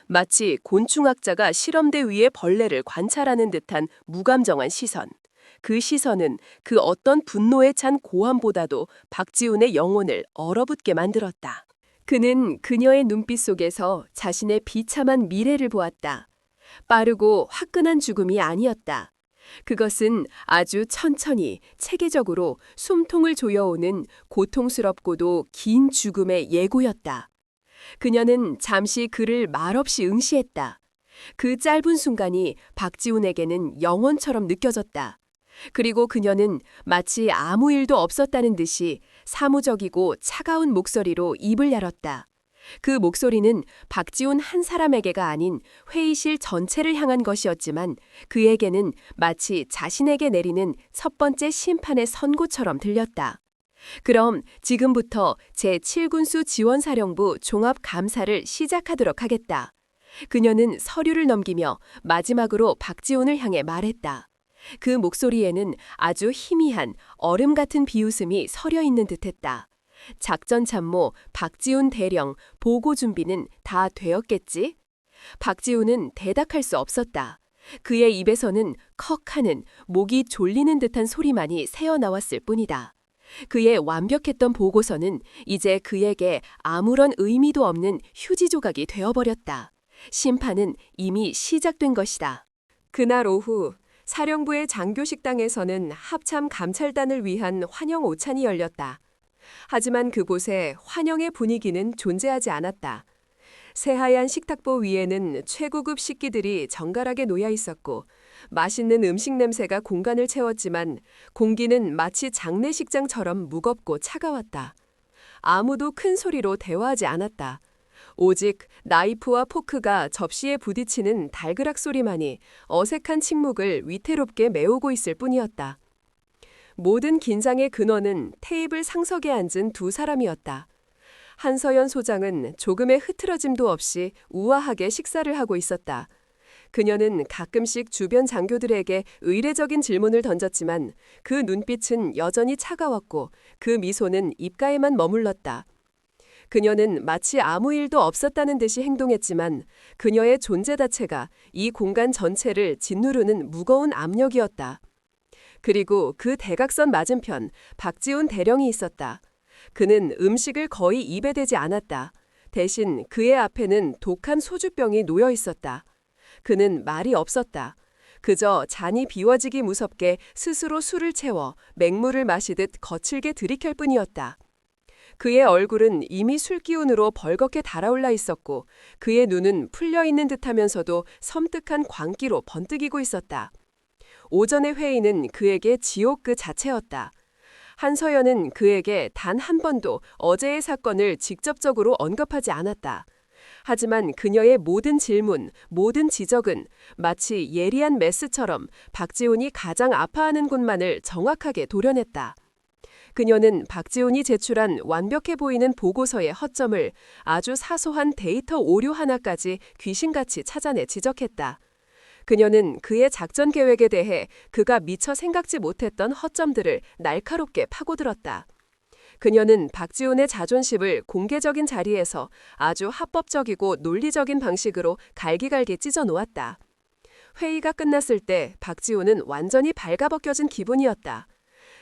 마치 곤충학자가 실험대 위의 벌레를 관찰하는 듯한 무감정한 시선. 그 시선은 그 어떤 분노에 찬 고함보다도 박지훈의 영혼을 얼어붙게 만들었다. 그는 그녀의 눈빛 속에서 자신의 비참한 미래를 보았다. 빠르고 화끈한 죽음이 아니었다. 그것은 아주 천천히 체계적으로 숨통을 조여오는 고통스럽고도 긴 죽음의 예고였다. 그녀는 잠시 그를 말없이 응시했다. 그 짧은 순간이 박지훈에게는 영원처럼 느껴졌다. 그리고 그녀는 마치 아무 일도 없었다는 듯이 사무적이고 차가운 목소리로 입을 열었다. 그 목소리는 박지훈 한 사람에게가 아닌 회의실 전체를 향한 것이었지만 그에게는 마치 자신에게 내리는 첫 번째 심판의 선고처럼 들렸다. 그럼 지금부터 제7군수 지원사령부 종합감사를 시작하도록 하겠다. 그녀는 서류를 넘기며 마지막으로 박지훈을 향해 말했다. 그 목소리에는 아주 희미한 얼음 같은 비웃음이 서려 있는 듯했다. 작전 참모 박지훈 대령 보고 준비는 다 되었겠지? 박지훈은 대답할 수 없었다. 그의 입에서는 컥 하는 목이 졸리는 듯한 소리만이 새어나왔을 뿐이다. 그의 완벽했던 보고서는 이제 그에게 아무런 의미도 없는 휴지 조각이 되어버렸다. 심판은 이미 시작된 것이다. 그날 오후 사령부의 장교 식당에서는 합참 감찰단을 위한 환영 오찬이 열렸다. 하지만 그곳에 환영의 분위기는 존재하지 않았다. 새하얀 식탁보 위에는 최고급 식기들이 정갈하게 놓여 있었고 맛있는 음식 냄새가 공간을 채웠지만 공기는 마치 장례식장처럼 무겁고 차가웠다. 아무도 큰 소리로 대화하지 않았다. 오직 나이프와 포크가 접시에 부딪히는 달그락 소리만이 어색한 침묵을 위태롭게 메우고 있을 뿐이었다. 모든 긴장의 근원은 테이블 상석에 앉은 두 사람이었다. 한서연 소장은 조금의 흐트러짐도 없이 우아하게 식사를 하고 있었다. 그녀는 가끔씩 주변 장교들에게 의례적인 질문을 던졌지만 그 눈빛은 여전히 차가웠고 그 미소는 입가에만 머물렀다. 그녀는 마치 아무 일도 없었다는 듯이 행동했지만 그녀의 존재 자체가 이 공간 전체를 짓누르는 무거운 압력이었다. 그리고 그 대각선 맞은편 박지훈 대령이 있었다. 그는 음식을 거의 입에 대지 않았다. 대신 그의 앞에는 독한 소주병이 놓여 있었다. 그는 말이 없었다. 그저 잔이 비워지기 무섭게 스스로 술을 채워 맹물을 마시듯 거칠게 들이킬 뿐이었다. 그의 얼굴은 이미 술 기운으로 벌겋게 달아올라 있었고 그의 눈은 풀려있는 듯하면서도 섬뜩한 광기로 번뜩이고 있었다. 오전의 회의는 그에게 지옥 그 자체였다. 한서연은 그에게 단 한 번도 어제의 사건을 직접적으로 언급하지 않았다. 하지만 그녀의 모든 질문, 모든 지적은 마치 예리한 메스처럼 박지훈이 가장 아파하는 곳만을 정확하게 도려냈다. 그녀는 박지훈이 제출한 완벽해 보이는 보고서의 허점을 아주 사소한 데이터 오류 하나까지 귀신같이 찾아내 지적했다. 그녀는 그의 작전 계획에 대해 그가 미처 생각지 못했던 허점들을 날카롭게 파고들었다. 그녀는 박지훈의 자존심을 공개적인 자리에서 아주 합법적이고 논리적인 방식으로 갈기갈기 찢어 놓았다. 회의가 끝났을 때 박지훈은 완전히 발가벗겨진 기분이었다.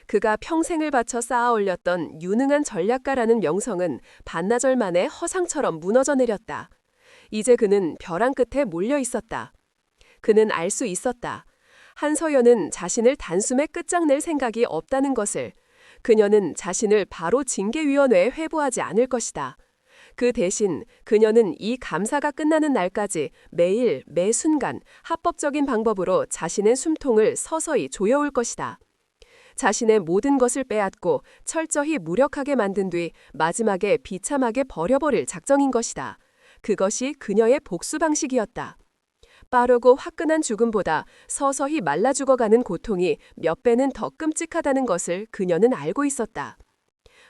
그가 평생을 바쳐 쌓아 올렸던 유능한 전략가라는 명성은 반나절 만에 허상처럼 무너져 내렸다. 이제 그는 벼랑 끝에 몰려 있었다. 그는 알 수 있었다. 한서연은 자신을 단숨에 끝장낼 생각이 없다는 것을. 그녀는 자신을 바로 징계위원회에 회부하지 않을 것이다. 그 대신 그녀는 이 감사가 끝나는 날까지 매일 매 순간 합법적인 방법으로 자신의 숨통을 서서히 조여올 것이다. 자신의 모든 것을 빼앗고 철저히 무력하게 만든 뒤 마지막에 비참하게 버려버릴 작정인 것이다. 그것이 그녀의 복수 방식이었다. 빠르고 화끈한 죽음보다 서서히 말라 죽어가는 고통이 몇 배는 더 끔찍하다는 것을 그녀는 알고 있었다.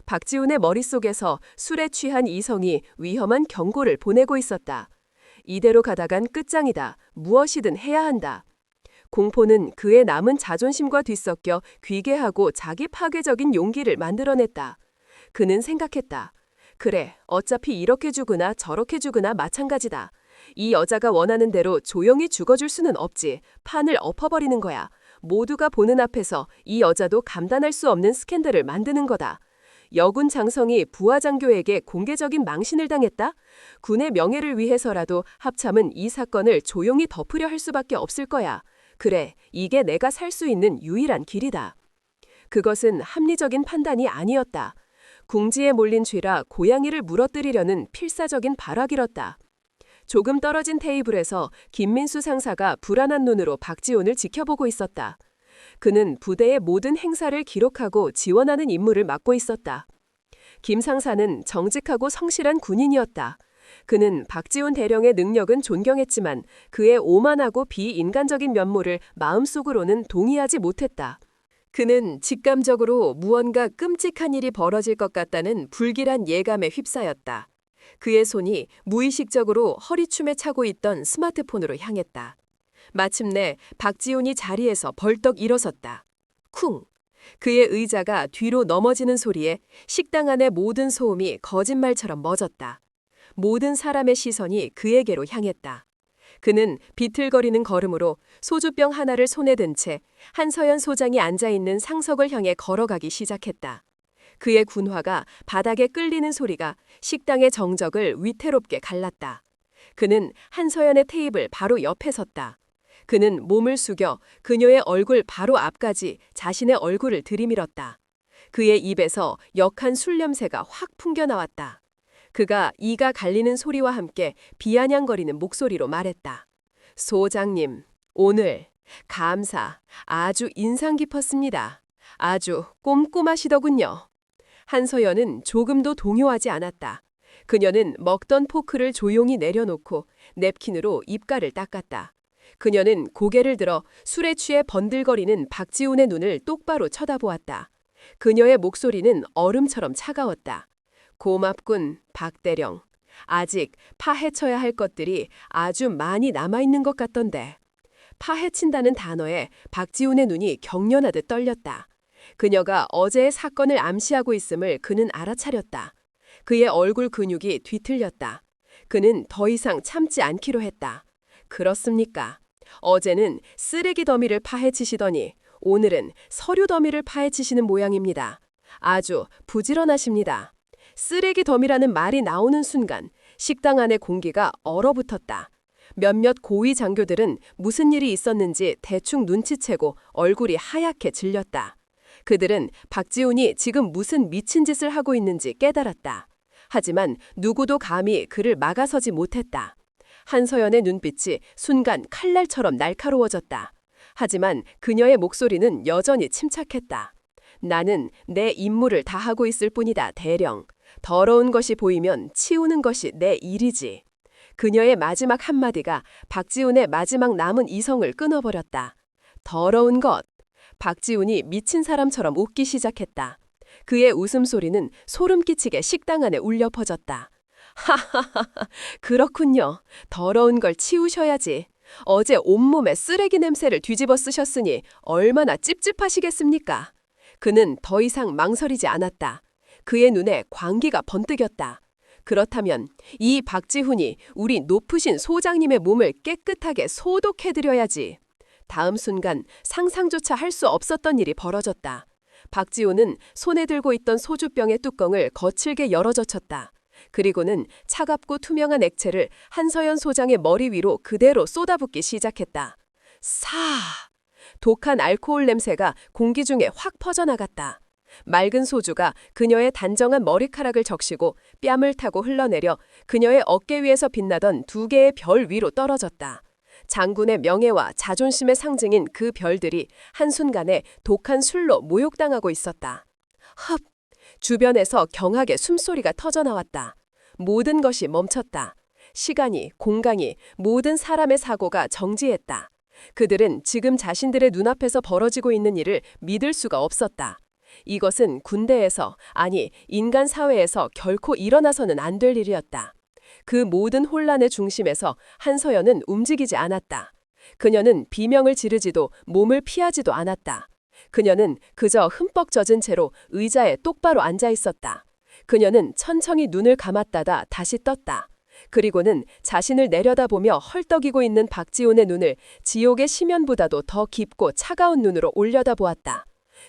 박지훈의 머릿속에서 술에 취한 이성이 위험한 경고를 보내고 있었다. 이대로 가다간 끝장이다. 무엇이든 해야 한다. 공포는 그의 남은 자존심과 뒤섞여 귀괴하고 자기 파괴적인 용기를 만들어냈다. 그는 생각했다. 그래, 어차피 이렇게 죽으나 저렇게 죽으나 마찬가지다. 이 여자가 원하는 대로 조용히 죽어줄 수는 없지. 판을 엎어버리는 거야. 모두가 보는 앞에서 이 여자도 감당할 수 없는 스캔들을 만드는 거다. 여군 장성이 부하장교에게 공개적인 망신을 당했다? 군의 명예를 위해서라도 합참은 이 사건을 조용히 덮으려 할 수밖에 없을 거야. 그래, 이게 내가 살 수 있는 유일한 길이다. 그것은 합리적인 판단이 아니었다. 궁지에 몰린 쥐라 고양이를 물어뜨리려는 필사적인 발악이었다. 조금 떨어진 테이블에서 김민수 상사가 불안한 눈으로 박지훈을 지켜보고 있었다. 그는 부대의 모든 행사를 기록하고 지원하는 임무를 맡고 있었다. 김 상사는 정직하고 성실한 군인이었다. 그는 박지훈 대령의 능력은 존경했지만 그의 오만하고 비인간적인 면모를 마음속으로는 동의하지 못했다. 그는 직감적으로 무언가 끔찍한 일이 벌어질 것 같다는 불길한 예감에 휩싸였다. 그의 손이 무의식적으로 허리춤에 차고 있던 스마트폰으로 향했다. 마침내 박지훈이 자리에서 벌떡 일어섰다. 쿵! 그의 의자가 뒤로 넘어지는 소리에 식당 안의 모든 소음이 거짓말처럼 멎었다. 모든 사람의 시선이 그에게로 향했다. 그는 비틀거리는 걸음으로 소주병 하나를 손에 든 채 한서연 소장이 앉아있는 상석을 향해 걸어가기 시작했다. 그의 군화가 바닥에 끌리는 소리가 식당의 정적을 위태롭게 갈랐다. 그는 한서연의 테이블 바로 옆에 섰다. 그는 몸을 숙여 그녀의 얼굴 바로 앞까지 자신의 얼굴을 들이밀었다. 그의 입에서 역한 술 냄새가 확 풍겨나왔다. 그가 이가 갈리는 소리와 함께 비아냥거리는 목소리로 말했다. 소장님, 오늘 감사 아주 인상 깊었습니다. 아주 꼼꼼하시더군요. 한서연은 조금도 동요하지 않았다. 그녀는 먹던 포크를 조용히 내려놓고 냅킨으로 입가를 닦았다. 그녀는 고개를 들어 술에 취해 번들거리는 박지훈의 눈을 똑바로 쳐다보았다. 그녀의 목소리는 얼음처럼 차가웠다. 고맙군, 박대령. 아직 파헤쳐야 할 것들이 아주 많이 남아있는 것 같던데. 파헤친다는 단어에 박지훈의 눈이 경련하듯 떨렸다. 그녀가 어제의 사건을 암시하고 있음을 그는 알아차렸다. 그의 얼굴 근육이 뒤틀렸다. 그는 더 이상 참지 않기로 했다. 그렇습니까? 어제는 쓰레기 더미를 파헤치시더니 오늘은 서류 더미를 파헤치시는 모양입니다. 아주 부지런하십니다. 쓰레기 더미라는 말이 나오는 순간 식당 안의 공기가 얼어붙었다. 몇몇 고위 장교들은 무슨 일이 있었는지 대충 눈치채고 얼굴이 하얗게 질렸다. 그들은 박지훈이 지금 무슨 미친 짓을 하고 있는지 깨달았다. 하지만 누구도 감히 그를 막아서지 못했다. 한서연의 눈빛이 순간 칼날처럼 날카로워졌다. 하지만 그녀의 목소리는 여전히 침착했다. 나는 내 임무를 다하고 있을 뿐이다, 대령. 더러운 것이 보이면 치우는 것이 내 일이지. 그녀의 마지막 한마디가 박지훈의 마지막 남은 이성을 끊어버렸다. 더러운 것. 박지훈이 미친 사람처럼 웃기 시작했다. 그의 웃음소리는 소름 끼치게 식당 안에 울려 퍼졌다. 하하하하, 그렇군요. 더러운 걸 치우셔야지. 어제 온몸에 쓰레기 냄새를 뒤집어 쓰셨으니 얼마나 찝찝하시겠습니까? 그는 더 이상 망설이지 않았다. 그의 눈에 광기가 번뜩였다. 그렇다면 이 박지훈이 우리 높으신 소장님의 몸을 깨끗하게 소독해드려야지. 다음 순간 상상조차 할 수 없었던 일이 벌어졌다. 박지훈은 손에 들고 있던 소주병의 뚜껑을 거칠게 열어젖혔다. 그리고는 차갑고 투명한 액체를 한서연 소장의 머리 위로 그대로 쏟아붓기 시작했다. 사! 독한 알코올 냄새가 공기 중에 확 퍼져나갔다. 맑은 소주가 그녀의 단정한 머리카락을 적시고 뺨을 타고 흘러내려 그녀의 어깨 위에서 빛나던 두 개의 별 위로 떨어졌다. 장군의 명예와 자존심의 상징인 그 별들이 한순간에 독한 술로 모욕당하고 있었다. 흡! 주변에서 경악의 숨소리가 터져나왔다. 모든 것이 멈췄다. 시간이, 공간이, 모든 사람의 사고가 정지했다. 그들은 지금 자신들의 눈앞에서 벌어지고 있는 일을 믿을 수가 없었다. 이것은 군대에서, 아니 인간 사회에서 결코 일어나서는 안 될 일이었다. 그 모든 혼란의 중심에서 한서연은 움직이지 않았다. 그녀는 비명을 지르지도 몸을 피하지도 않았다. 그녀는 그저 흠뻑 젖은 채로 의자에 똑바로 앉아 있었다. 그녀는 천천히 눈을 감았다가 다시 떴다. 그리고는 자신을 내려다보며 헐떡이고 있는 박지훈의 눈을 지옥의 심연보다도 더 깊고 차가운 눈으로 올려다보았다.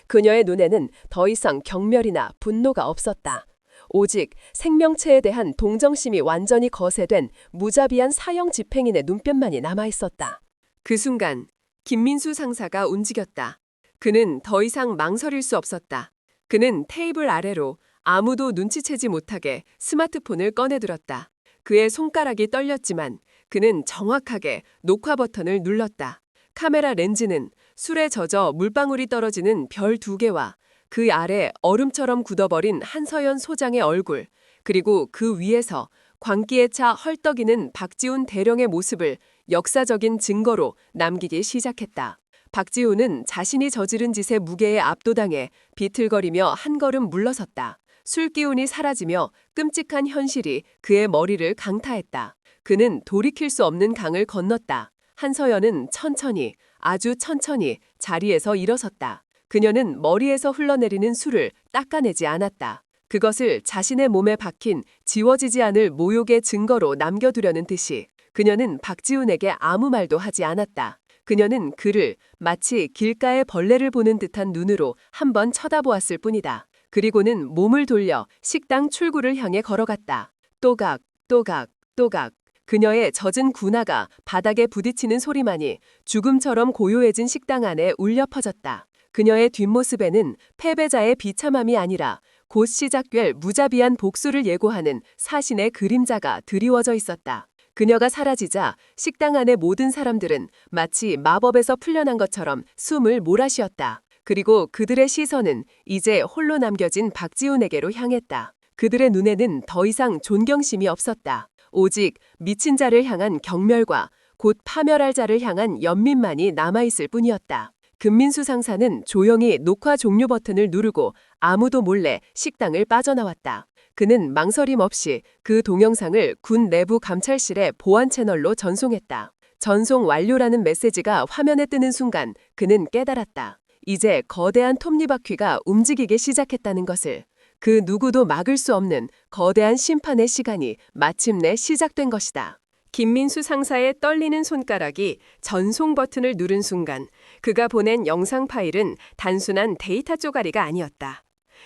그녀의 눈에는 더 이상 경멸이나 분노가 없었다. 오직 생명체에 대한 동정심이 완전히 거세된 무자비한 사형 집행인의 눈빛만이 남아있었다. 그 순간 김민수 상사가 움직였다. 그는 더 이상 망설일 수 없었다. 그는 테이블 아래로 아무도 눈치채지 못하게 스마트폰을 꺼내들었다. 그의 손가락이 떨렸지만 그는 정확하게 녹화 버튼을 눌렀다. 카메라 렌즈는 술에 젖어 물방울이 떨어지는 별 2개와 그 아래 얼음처럼 굳어버린 한서연 소장의 얼굴, 그리고 그 위에서 광기에 차 헐떡이는 박지훈 대령의 모습을 역사적인 증거로 남기기 시작했다. 박지훈은 자신이 저지른 짓의 무게에 압도당해 비틀거리며 한 걸음 물러섰다. 술기운이 사라지며 끔찍한 현실이 그의 머리를 강타했다. 그는 돌이킬 수 없는 강을 건넜다. 한서연은 천천히, 아주 천천히 자리에서 일어섰다. 그녀는 머리에서 흘러내리는 술을 닦아내지 않았다. 그것을 자신의 몸에 박힌 지워지지 않을 모욕의 증거로 남겨두려는 듯이 그녀는 박지훈에게 아무 말도 하지 않았다. 그녀는 그를 마치 길가의 벌레를 보는 듯한 눈으로 한번 쳐다보았을 뿐이다. 그리고는 몸을 돌려 식당 출구를 향해 걸어갔다. 또각, 또각, 또각. 그녀의 젖은 군화가 바닥에 부딪히는 소리만이 죽음처럼 고요해진 식당 안에 울려 퍼졌다. 그녀의 뒷모습에는 패배자의 비참함이 아니라 곧 시작될 무자비한 복수를 예고하는 사신의 그림자가 드리워져 있었다. 그녀가 사라지자 식당 안의 모든 사람들은 마치 마법에서 풀려난 것처럼 숨을 몰아쉬었다. 그리고 그들의 시선은 이제 홀로 남겨진 박지훈에게로 향했다. 그들의 눈에는 더 이상 존경심이 없었다. 오직 미친 자를 향한 경멸과 곧 파멸할 자를 향한 연민만이 남아있을 뿐이었다. 금민수 상사는 조용히 녹화 종료 버튼을 누르고 아무도 몰래 식당을 빠져나왔다. 그는 망설임 없이 그 동영상을 군 내부 감찰실의 보안 채널로 전송했다. 전송 완료라는 메시지가 화면에 뜨는 순간 그는 깨달았다. 이제 거대한 톱니바퀴가 움직이기 시작했다는 것을. 그 누구도 막을 수 없는 거대한 심판의 시간이 마침내 시작된 것이다. 김민수 상사의 떨리는 손가락이 전송 버튼을 누른 순간 그가 보낸 영상 파일은 단순한 데이터 쪼가리가 아니었다.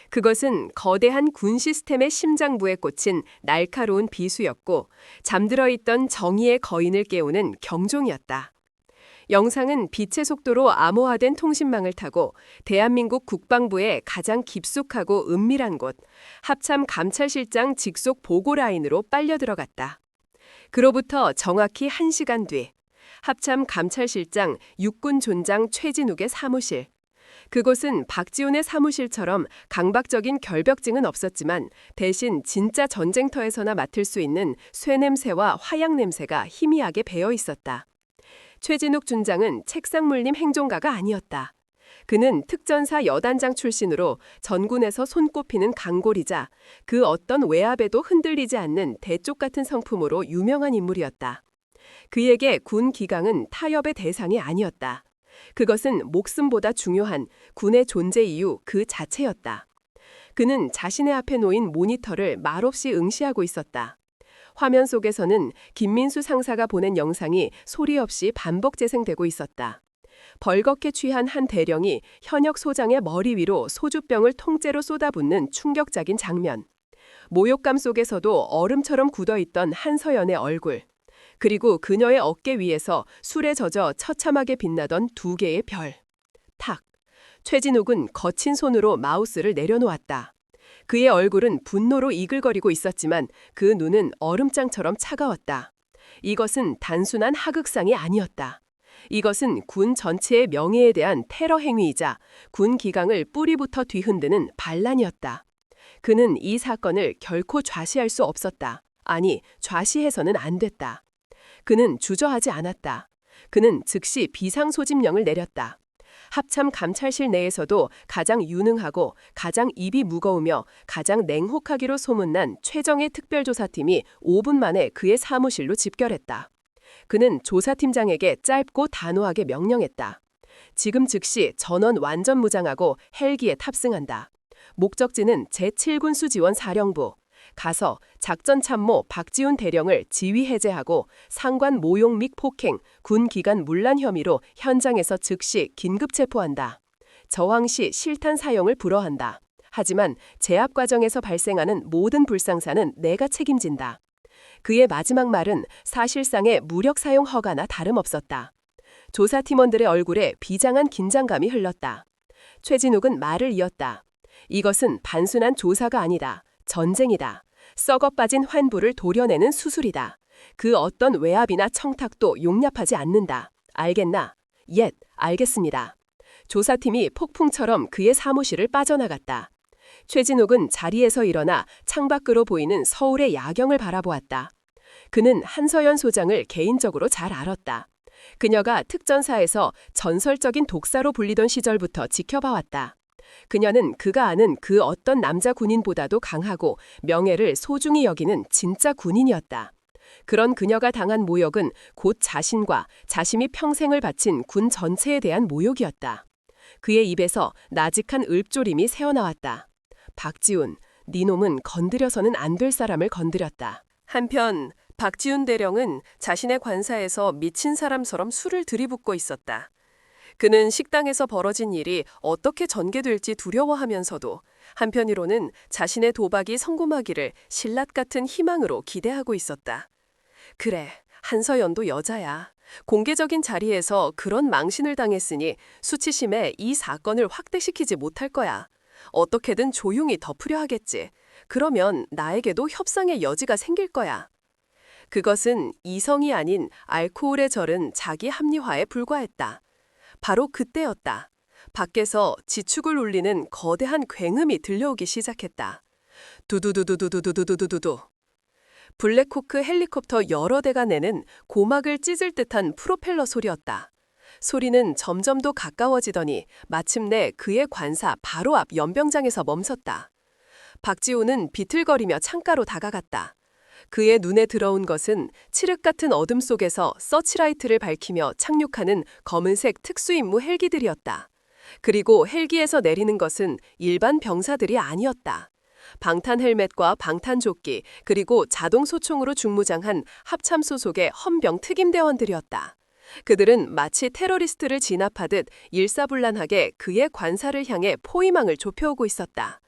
그것은 거대한 군 시스템의 심장부에 꽂힌 날카로운 비수였고 잠들어 있던 정의의 거인을 깨우는 경종이었다. 영상은 빛의 속도로 암호화된 통신망을 타고 대한민국 국방부의 가장 깊숙하고 은밀한 곳, 합참 감찰실장 직속 보고 라인으로 빨려 들어갔다. 그로부터 정확히 1시간 뒤, 합참 감찰실장 육군 존장 최진욱의 사무실. 그곳은 박지훈의 사무실처럼 강박적인 결벽증은 없었지만 대신 진짜 전쟁터에서나 맡을 수 있는 쇠냄새와 화약 냄새가 희미하게 배어 있었다. 최진욱 준장은 책상물림 행정가가 아니었다. 그는 특전사 여단장 출신으로 전군에서 손꼽히는 강골이자 그 어떤 외압에도 흔들리지 않는 대쪽 같은 성품으로 유명한 인물이었다. 그에게 군 기강은 타협의 대상이 아니었다. 그것은 목숨보다 중요한 군의 존재 이유 그 자체였다. 그는 자신의 앞에 놓인 모니터를 말없이 응시하고 있었다. 화면 속에서는 김민수 상사가 보낸 영상이 소리 없이 반복 재생되고 있었다. 벌겋게 취한 한 대령이 현역 소장의 머리 위로 소주병을 통째로 쏟아붓는 충격적인 장면. 모욕감 속에서도 얼음처럼 굳어있던 한서연의 얼굴. 그리고 그녀의 어깨 위에서 술에 젖어 처참하게 빛나던 2개의 별. 탁. 최진욱은 거친 손으로 마우스를 내려놓았다. 그의 얼굴은 분노로 이글거리고 있었지만 그 눈은 얼음장처럼 차가웠다. 이것은 단순한 하극상이 아니었다. 이것은 군 전체의 명예에 대한 테러 행위이자 군 기강을 뿌리부터 뒤흔드는 반란이었다. 그는 이 사건을 결코 좌시할 수 없었다. 아니, 좌시해서는 안 됐다. 그는 주저하지 않았다. 그는 즉시 비상소집령을 내렸다. 합참 감찰실 내에서도 가장 유능하고 가장 입이 무거우며 가장 냉혹하기로 소문난 최정예 특별조사팀이 5분 만에 그의 사무실로 집결했다. 그는 조사팀장에게 짧고 단호하게 명령했다. 지금 즉시 전원 완전 무장하고 헬기에 탑승한다. 목적지는 제7군수 지원 사령부. 가서 작전참모 박지훈 대령을 지휘 해제하고 상관 모욕 및 폭행, 군 기관 문란 혐의로 현장에서 즉시 긴급 체포한다. 저항 시 실탄 사용을 불허한다. 하지만 제압 과정에서 발생하는 모든 불상사는 내가 책임진다. 그의 마지막 말은 사실상의 무력 사용 허가나 다름없었다. 조사팀원들의 얼굴에 비장한 긴장감이 흘렀다. 최진욱은 말을 이었다. 이것은 단순한 조사가 아니다. 전쟁이다. 썩어 빠진 환부를 도려내는 수술이다. 그 어떤 외압이나 청탁도 용납하지 않는다. 알겠나? 옙, 알겠습니다. 조사팀이 폭풍처럼 그의 사무실을 빠져나갔다. 최진욱은 자리에서 일어나 창밖으로 보이는 서울의 야경을 바라보았다. 그는 한서연 소장을 개인적으로 잘 알았다. 그녀가 특전사에서 전설적인 독사로 불리던 시절부터 지켜봐왔다. 그녀는 그가 아는 그 어떤 남자 군인보다도 강하고 명예를 소중히 여기는 진짜 군인이었다. 그런 그녀가 당한 모욕은 곧 자신과 자신이 평생을 바친 군 전체에 대한 모욕이었다. 그의 입에서 나직한 읊조림이 새어나왔다. 박지훈, 네 놈은 건드려서는 안 될 사람을 건드렸다. 한편 박지훈 대령은 자신의 관사에서 미친 사람처럼 술을 들이붓고 있었다. 그는 식당에서 벌어진 일이 어떻게 전개될지 두려워하면서도 한편으로는 자신의 도박이 성공하기를 신랏 같은 희망으로 기대하고 있었다. 그래, 한서연도 여자야. 공개적인 자리에서 그런 망신을 당했으니 수치심에 이 사건을 확대시키지 못할 거야. 어떻게든 조용히 덮으려 하겠지. 그러면 나에게도 협상의 여지가 생길 거야. 그것은 이성이 아닌 알코올에 절은 자기 합리화에 불과했다. 바로 그때였다. 밖에서 지축을 울리는 거대한 굉음이 들려오기 시작했다. 두두두두두두두두두두. 블랙호크 헬리콥터 여러 대가 내는 고막을 찢을 듯한 프로펠러 소리였다. 소리는 점점 더 가까워지더니 마침내 그의 관사 바로 앞 연병장에서 멈섰다. 박지훈은 비틀거리며 창가로 다가갔다. 그의 눈에 들어온 것은 칠흑 같은 어둠 속에서 서치라이트를 밝히며 착륙하는 검은색 특수임무 헬기들이었다. 그리고 헬기에서 내리는 것은 일반 병사들이 아니었다. 방탄 헬멧과 방탄 조끼 그리고 자동 소총으로 중무장한 합참 소속의 헌병 특임대원들이었다. 그들은 마치 테러리스트를 진압하듯 일사불란하게 그의 관사를 향해 포위망을 좁혀오고 있었다.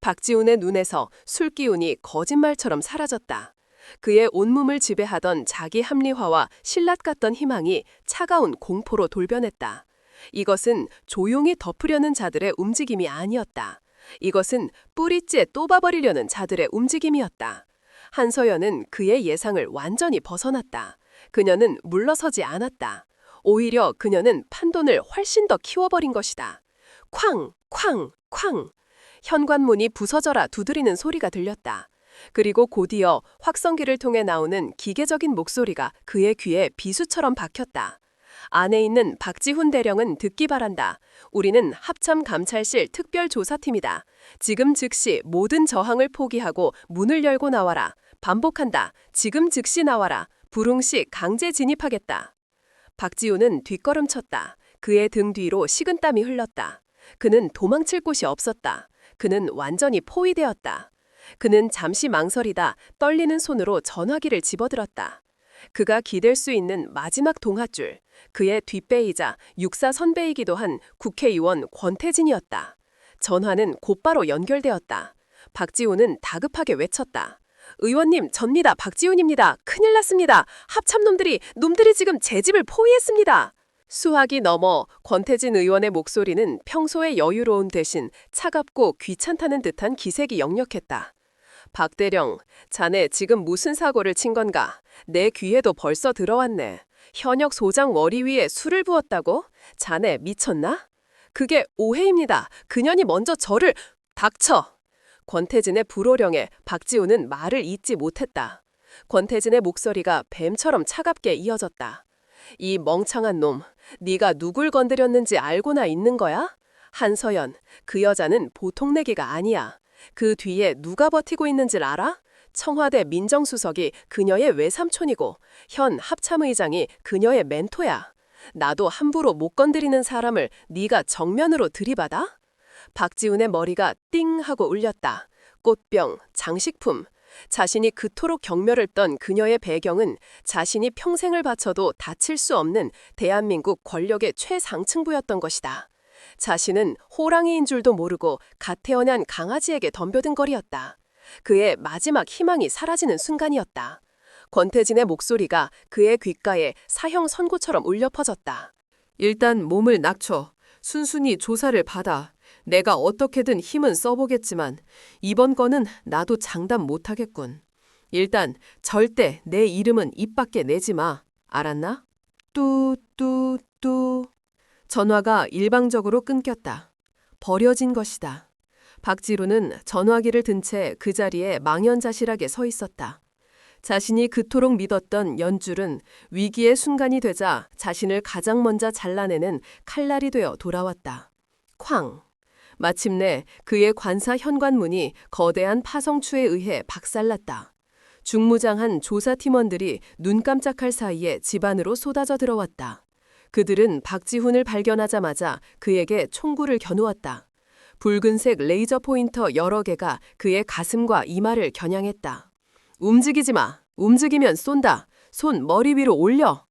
박지훈의 눈에서 술 기운이 거짓말처럼 사라졌다. 그의 온몸을 지배하던 자기 합리화와 신랄 같던 희망이 차가운 공포로 돌변했다. 이것은 조용히 덮으려는 자들의 움직임이 아니었다. 이것은 뿌리째 똠아버리려는 자들의 움직임이었다. 한서연은 그의 예상을 완전히 벗어났다. 그녀는 물러서지 않았다. 오히려 그녀는 판돈을 훨씬 더 키워버린 것이다. 쾅! 쾅! 쾅! 현관문이 부서져라 두드리는 소리가 들렸다. 그리고 곧이어 확성기를 통해 나오는 기계적인 목소리가 그의 귀에 비수처럼 박혔다. 안에 있는 박지훈 대령은 듣기 바란다. 우리는 합참감찰실 특별조사팀이다. 지금 즉시 모든 저항을 포기하고 문을 열고 나와라. 반복한다. 지금 즉시 나와라. 불응시 강제 진입하겠다. 박지훈은 뒷걸음쳤다. 그의 등 뒤로 식은땀이 흘렀다. 그는 도망칠 곳이 없었다. 그는 완전히 포위되었다. 그는 잠시 망설이다 떨리는 손으로 전화기를 집어들었다. 그가 기댈 수 있는 마지막 동아줄, 그의 뒷배이자 육사 선배이기도 한 국회의원 권태진이었다. 전화는 곧바로 연결되었다. 박지훈은 다급하게 외쳤다. 의원님, 접니다. 박지훈입니다. 큰일 났습니다. 합참놈들이 지금 제 집을 포위했습니다. 수화기 넘어 권태진 의원의 목소리는 평소의 여유로운 대신 차갑고 귀찮다는 듯한 기색이 역력했다. 박 대령, 자네 지금 무슨 사고를 친 건가? 내 귀에도 벌써 들어왔네. 현역 소장 머리 위에 술을 부었다고? 자네 미쳤나? 그게 오해입니다. 그년이 먼저 저를... 닥쳐! 권태진의 불호령에 박지훈은 말을 잇지 못했다. 권태진의 목소리가 뱀처럼 차갑게 이어졌다. 이 멍청한 놈, 네가 누굴 건드렸는지 알고나 있는 거야? 한서연, 그 여자는 보통 내기가 아니야. 그 뒤에 누가 버티고 있는지를 알아? 청와대 민정수석이 그녀의 외삼촌이고 현 합참의장이 그녀의 멘토야. 나도 함부로 못 건드리는 사람을 네가 정면으로 들이받아? 박지훈의 머리가 띵 하고 울렸다. 꽃병, 장식품. 자신이 그토록 경멸을 떤 그녀의 배경은 자신이 평생을 바쳐도 다칠 수 없는 대한민국 권력의 최상층부였던 것이다. 자신은 호랑이인 줄도 모르고 갓 태어난 강아지에게 덤벼든 거리였다. 그의 마지막 희망이 사라지는 순간이었다. 권태진의 목소리가 그의 귓가에 사형 선고처럼 울려 퍼졌다. 일단 몸을 낮춰. 순순히 조사를 받아. 내가 어떻게든 힘은 써보겠지만 이번 건은 나도 장담 못하겠군. 일단 절대 내 이름은 입 밖에 내지 마. 알았나? 뚜뚜뚜. 전화가 일방적으로 끊겼다. 버려진 것이다. 박지루는 전화기를 든 채 그 자리에 망연자실하게 서 있었다. 자신이 그토록 믿었던 연줄은 위기의 순간이 되자 자신을 가장 먼저 잘라내는 칼날이 되어 돌아왔다. 쾅! 마침내 그의 관사 현관문이 거대한 파성추에 의해 박살났다. 중무장한 조사팀원들이 눈 깜짝할 사이에 집 안으로 쏟아져 들어왔다. 그들은 박지훈을 발견하자마자 그에게 총구를 겨누었다. 붉은색 레이저 포인터 여러 개가 그의 가슴과 이마를 겨냥했다. 움직이지 마. 움직이면 쏜다. 손 머리 위로 올려.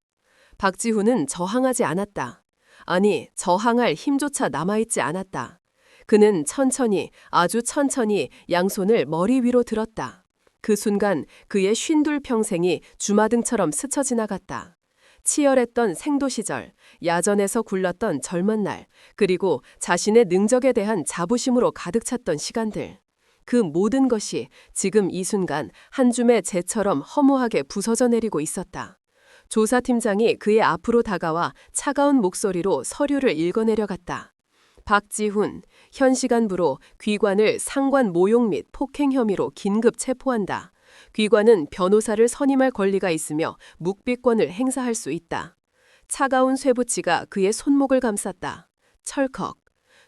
박지훈은 저항하지 않았다. 아니, 저항할 힘조차 남아있지 않았다. 그는 천천히, 아주 천천히 양손을 머리 위로 들었다. 그 순간 그의 쉰둘 평생이 주마등처럼 스쳐 지나갔다. 치열했던 생도 시절, 야전에서 굴렀던 젊은 날, 그리고 자신의 능력에 대한 자부심으로 가득 찼던 시간들. 그 모든 것이 지금 이 순간 한 줌의 재처럼 허무하게 부서져 내리고 있었다. 조사팀장이 그의 앞으로 다가와 차가운 목소리로 서류를 읽어내려갔다. 박지훈, 현 시간부로 귀관을 상관 모욕 및 폭행 혐의로 긴급 체포한다. 귀관은 변호사를 선임할 권리가 있으며 묵비권을 행사할 수 있다. 차가운 쇠붙이가 그의 손목을 감쌌다. 철컥.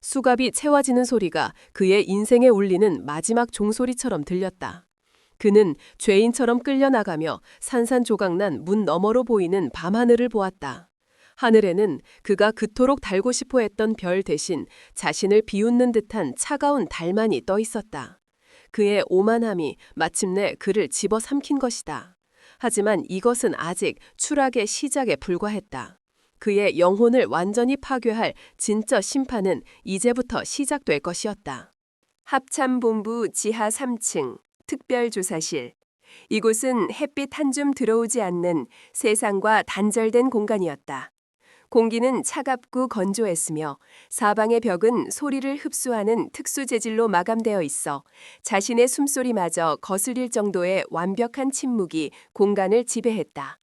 수갑이 채워지는 소리가 그의 인생에 울리는 마지막 종소리처럼 들렸다. 그는 죄인처럼 끌려나가며 산산조각난 문 너머로 보이는 밤하늘을 보았다. 하늘에는 그가 그토록 달고 싶어 했던 별 대신 자신을 비웃는 듯한 차가운 달만이 떠 있었다. 그의 오만함이 마침내 그를 집어삼킨 것이다. 하지만 이것은 아직 추락의 시작에 불과했다. 그의 영혼을 완전히 파괴할 진짜 심판은 이제부터 시작될 것이었다. 합참본부 지하 3층 특별조사실. 이곳은 햇빛 한 줌 들어오지 않는 세상과 단절된 공간이었다. 공기는 차갑고 건조했으며 사방의 벽은 소리를 흡수하는 특수 재질로 마감되어 있어 자신의 숨소리마저 거슬릴 정도의 완벽한 침묵이 공간을 지배했다.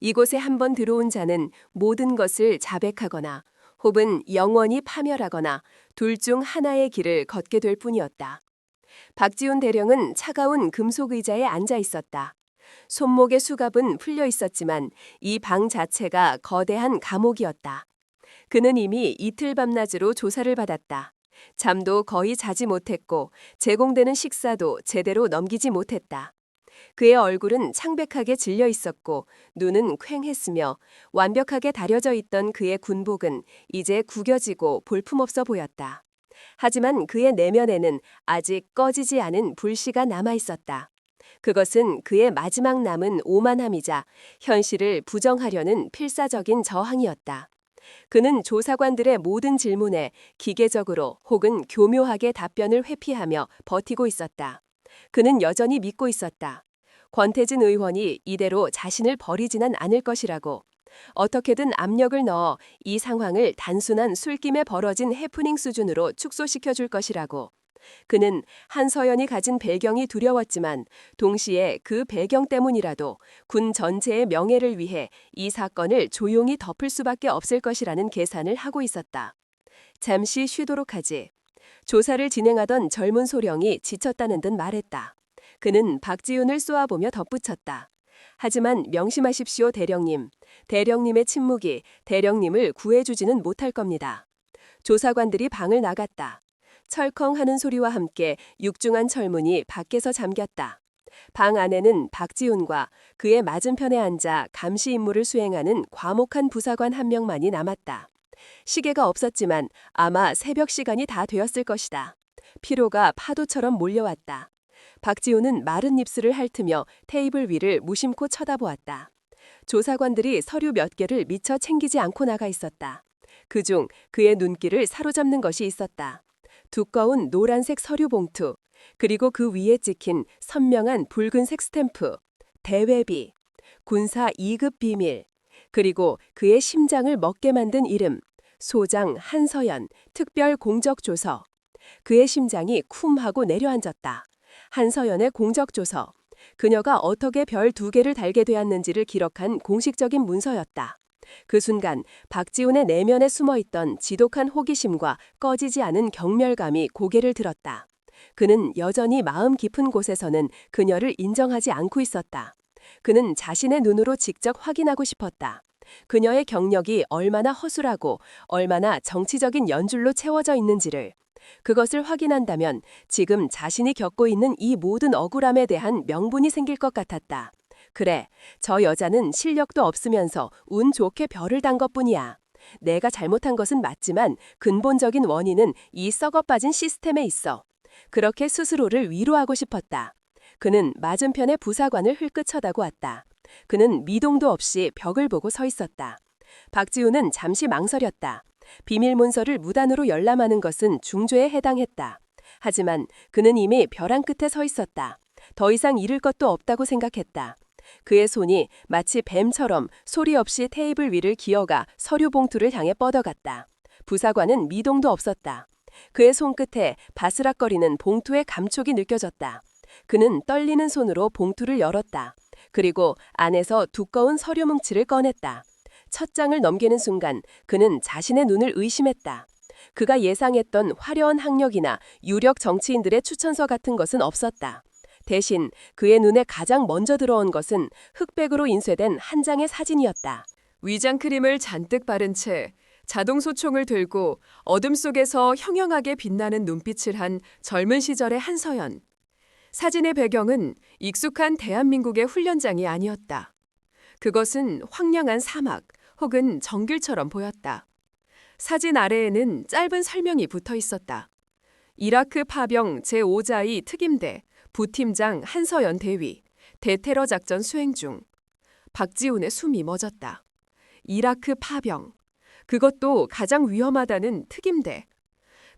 이곳에 한번 들어온 자는 모든 것을 자백하거나 혹은 영원히 파멸하거나 둘 중 하나의 길을 걷게 될 뿐이었다. 박지훈 대령은 차가운 금속 의자에 앉아 있었다. 손목의 수갑은 풀려 있었지만 이 방 자체가 거대한 감옥이었다. 그는 이미 이틀 밤낮으로 조사를 받았다. 잠도 거의 자지 못했고 제공되는 식사도 제대로 넘기지 못했다. 그의 얼굴은 창백하게 질려 있었고 눈은 퀭했으며 완벽하게 다려져 있던 그의 군복은 이제 구겨지고 볼품없어 보였다. 하지만 그의 내면에는 아직 꺼지지 않은 불씨가 남아 있었다. 그것은 그의 마지막 남은 오만함이자 현실을 부정하려는 필사적인 저항이었다. 그는 조사관들의 모든 질문에 기계적으로 혹은 교묘하게 답변을 회피하며 버티고 있었다. 그는 여전히 믿고 있었다. 권태진 의원이 이대로 자신을 버리지는 않을 것이라고. 어떻게든 압력을 넣어 이 상황을 단순한 술김에 벌어진 해프닝 수준으로 축소시켜 줄 것이라고. 그는 한서연이 가진 배경이 두려웠지만 동시에 그 배경 때문이라도 군 전체의 명예를 위해 이 사건을 조용히 덮을 수밖에 없을 것이라는 계산을 하고 있었다. 잠시 쉬도록 하지. 조사를 진행하던 젊은 소령이 지쳤다는 듯 말했다. 그는 박지훈을 쏘아보며 덧붙였다. 하지만 명심하십시오, 대령님. 대령님의 침묵이 대령님을 구해주지는 못할 겁니다. 조사관들이 방을 나갔다. 철컹 하는 소리와 함께 육중한 철문이 밖에서 잠겼다. 방 안에는 박지훈과 그의 맞은편에 앉아 감시 임무를 수행하는 과묵한 부사관 한 명만이 남았다. 시계가 없었지만 아마 새벽 시간이 다 되었을 것이다. 피로가 파도처럼 몰려왔다. 박지훈은 마른 입술을 핥으며 테이블 위를 무심코 쳐다보았다. 조사관들이 서류 몇 개를 미처 챙기지 않고 나가 있었다. 그중 그의 눈길을 사로잡는 것이 있었다. 두꺼운 노란색 서류 봉투, 그리고 그 위에 찍힌 선명한 붉은색 스탬프, 대외비, 군사 2급 비밀, 그리고 그의 심장을 먹게 만든 이름, 소장 한서연, 특별 공적조서. 그의 심장이 쿰하고 내려앉았다. 한서연의 공적조서. 그녀가 어떻게 별 2개를 달게 되었는지를 기록한 공식적인 문서였다. 그 순간 박지훈의 내면에 숨어있던 지독한 호기심과 꺼지지 않은 경멸감이 고개를 들었다. 그는 여전히 마음 깊은 곳에서는 그녀를 인정하지 않고 있었다. 그는 자신의 눈으로 직접 확인하고 싶었다. 그녀의 경력이 얼마나 허술하고 얼마나 정치적인 연줄로 채워져 있는지를. 그것을 확인한다면 지금 자신이 겪고 있는 이 모든 억울함에 대한 명분이 생길 것 같았다. 그래, 저 여자는 실력도 없으면서 운 좋게 별을 단 것뿐이야. 내가 잘못한 것은 맞지만 근본적인 원인은 이 썩어빠진 시스템에 있어. 그렇게 스스로를 위로하고 싶었다. 그는 맞은편의 부사관을 흘끗 쳐다보았다. 그는 미동도 없이 벽을 보고 서 있었다. 박지훈은 잠시 망설였다. 비밀 문서를 무단으로 열람하는 것은 중죄에 해당했다. 하지만 그는 이미 벼랑 끝에 서 있었다. 더 이상 잃을 것도 없다고 생각했다. 그의 손이 마치 뱀처럼 소리 없이 테이블 위를 기어가 서류 봉투를 향해 뻗어갔다. 부사관은 미동도 없었다. 그의 손끝에 바스락거리는 봉투의 감촉이 느껴졌다. 그는 떨리는 손으로 봉투를 열었다. 그리고 안에서 두꺼운 서류 뭉치를 꺼냈다. 첫 장을 넘기는 순간 그는 자신의 눈을 의심했다. 그가 예상했던 화려한 학력이나 유력 정치인들의 추천서 같은 것은 없었다. 대신 그의 눈에 가장 먼저 들어온 것은 흑백으로 인쇄된 한 장의 사진이었다. 위장 크림을 잔뜩 바른 채 자동 소총을 들고 어둠 속에서 형형하게 빛나는 눈빛을 한 젊은 시절의 한서연. 사진의 배경은 익숙한 대한민국의 훈련장이 아니었다. 그것은 황량한 사막 혹은 정글처럼 보였다. 사진 아래에는 짧은 설명이 붙어 있었다. 이라크 파병 제5자위 특임대 부팀장 한서연 대위, 대테러 작전 수행 중. 박지훈의 숨이 멎었다. 이라크 파병. 그것도 가장 위험하다는 특임대.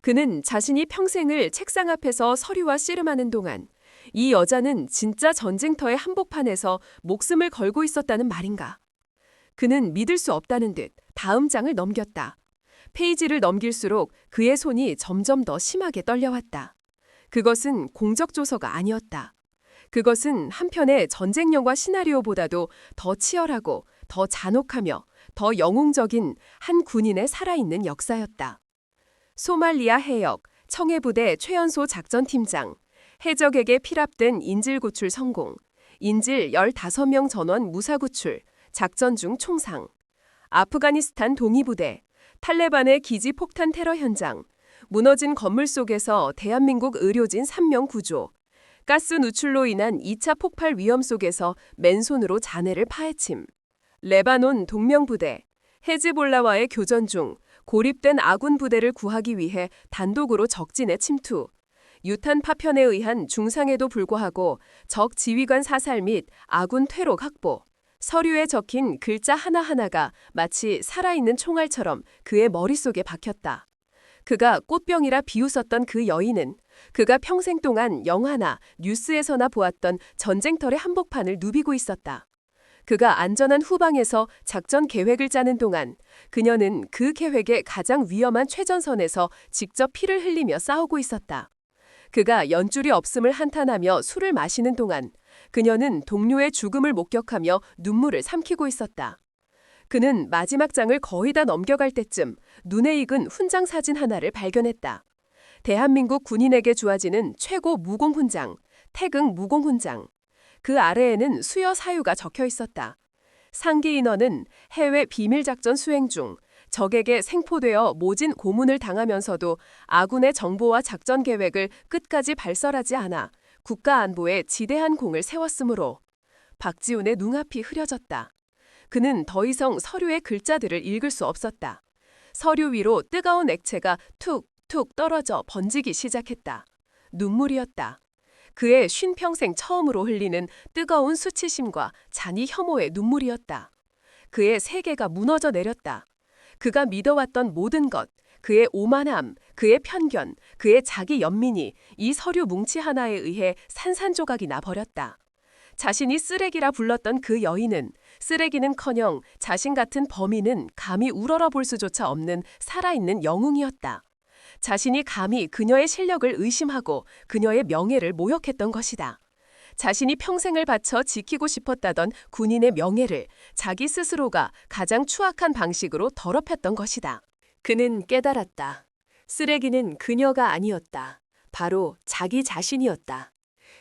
그는 자신이 평생을 책상 앞에서 서류와 씨름하는 동안 이 여자는 진짜 전쟁터의 한복판에서 목숨을 걸고 있었다는 말인가? 그는 믿을 수 없다는 듯 다음 장을 넘겼다. 페이지를 넘길수록 그의 손이 점점 더 심하게 떨려왔다. 그것은 공적조서가 아니었다. 그것은 한편의 전쟁 영화 시나리오보다도 더 치열하고 더 잔혹하며 더 영웅적인 한 군인의 살아있는 역사였다. 소말리아 해역, 청해부대 최연소 작전팀장, 해적에게 피랍된 인질 구출 성공, 인질 15명 전원 무사 구출, 작전 중 총상, 아프가니스탄 동이부대, 탈레반의 기지 폭탄 테러 현장, 무너진 건물 속에서 대한민국 의료진 3명 구조, 가스 누출로 인한 2차 폭발 위험 속에서 맨손으로 잔해를 파헤침, 레바논 동명부대, 헤즈볼라와의 교전 중 고립된 아군 부대를 구하기 위해 단독으로 적진에 침투, 유탄 파편에 의한 중상에도 불구하고 적 지휘관 사살 및 아군 퇴록 확보, 서류에 적힌 글자 하나하나가 마치 살아있는 총알처럼 그의 머릿속에 박혔다. 그가 꽃병이라 비웃었던 그 여인은 그가 평생 동안 영화나 뉴스에서나 보았던 전쟁터의 한복판을 누비고 있었다. 그가 안전한 후방에서 작전 계획을 짜는 동안 그녀는 그 계획의 가장 위험한 최전선에서 직접 피를 흘리며 싸우고 있었다. 그가 연줄이 없음을 한탄하며 술을 마시는 동안 그녀는 동료의 죽음을 목격하며 눈물을 삼키고 있었다. 그는 마지막 장을 거의 다 넘겨갈 때쯤 눈에 익은 훈장 사진 하나를 발견했다. 대한민국 군인에게 주어지는 최고 무공훈장, 태극 무공훈장. 그 아래에는 수여 사유가 적혀 있었다. 상기 인원은 해외 비밀작전 수행 중 적에게 생포되어 모진 고문을 당하면서도 아군의 정보와 작전 계획을 끝까지 발설하지 않아 국가 안보에 지대한 공을 세웠으므로 박지훈의 눈앞이 흐려졌다. 그는 더 이상 서류의 글자들을 읽을 수 없었다. 서류 위로 뜨거운 액체가 툭툭 떨어져 번지기 시작했다. 눈물이었다. 그의 쉰평생 처음으로 흘리는 뜨거운 수치심과 잔이 혐오의 눈물이었다. 그의 세계가 무너져 내렸다. 그가 믿어왔던 모든 것, 그의 오만함, 그의 편견, 그의 자기 연민이 이 서류 뭉치 하나에 의해 산산조각이 나버렸다. 자신이 쓰레기라 불렀던 그 여인은 쓰레기는커녕 자신 같은 범인은 감히 우러러볼 수조차 없는 살아있는 영웅이었다. 자신이 감히 그녀의 실력을 의심하고 그녀의 명예를 모욕했던 것이다. 자신이 평생을 바쳐 지키고 싶었다던 군인의 명예를 자기 스스로가 가장 추악한 방식으로 더럽혔던 것이다. 그는 깨달았다. 쓰레기는 그녀가 아니었다. 바로 자기 자신이었다.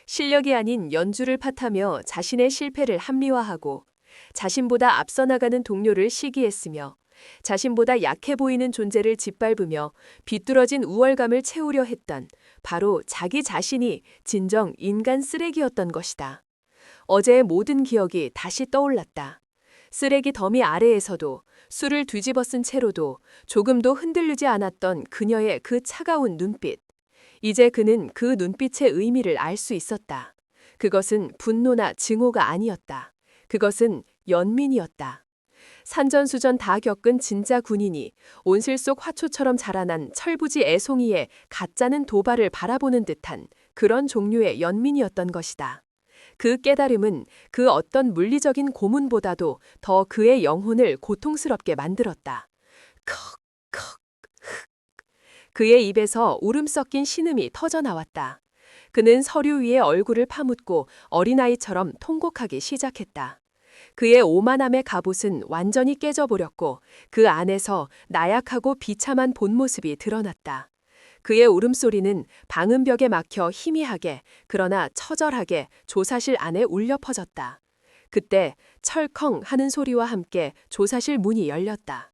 실력이 아닌 연주를 탓하며 자신의 실패를 합리화하고 자신보다 앞서 나가는 동료를 시기했으며 자신보다 약해 보이는 존재를 짓밟으며 비뚤어진 우월감을 채우려 했던 바로 자기 자신이 진정 인간 쓰레기였던 것이다. 어제의 모든 기억이 다시 떠올랐다. 쓰레기 더미 아래에서도 술을 뒤집어 쓴 채로도 조금도 흔들리지 않았던 그녀의 그 차가운 눈빛. 이제 그는 그 눈빛의 의미를 알 수 있었다. 그것은 분노나 증오가 아니었다. 그것은 연민이었다. 산전수전 다 겪은 진짜 군인이 온실 속 화초처럼 자라난 철부지 애송이의 가짜는 도발을 바라보는 듯한 그런 종류의 연민이었던 것이다. 그 깨달음은 그 어떤 물리적인 고문보다도 더 그의 영혼을 고통스럽게 만들었다. 컥컥 흑. 그의 입에서 울음 섞인 신음이 터져나왔다. 그는 서류 위에 얼굴을 파묻고 어린아이처럼 통곡하기 시작했다. 그의 오만함의 갑옷은 완전히 깨져버렸고 그 안에서 나약하고 비참한 본 모습이 드러났다. 그의 울음소리는 방음벽에 막혀 희미하게 그러나 처절하게 조사실 안에 울려 퍼졌다. 그때 철컹 하는 소리와 함께 조사실 문이 열렸다.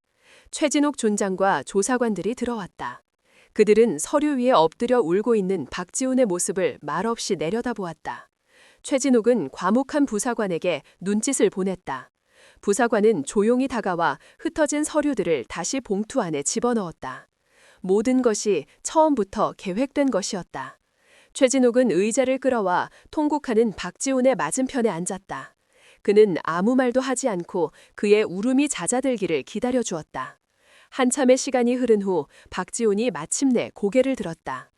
최진옥 존장과 조사관들이 들어왔다. 그들은 서류 위에 엎드려 울고 있는 박지훈의 모습을 말없이 내려다보았다. 최진욱은 과묵한 부사관에게 눈짓을 보냈다. 부사관은 조용히 다가와 흩어진 서류들을 다시 봉투 안에 집어넣었다. 모든 것이 처음부터 계획된 것이었다. 최진욱은 의자를 끌어와 통곡하는 박지훈의 맞은편에 앉았다. 그는 아무 말도 하지 않고 그의 울음이 잦아들기를 기다려 주었다. 한참의 시간이 흐른 후 박지훈이 마침내 고개를 들었다.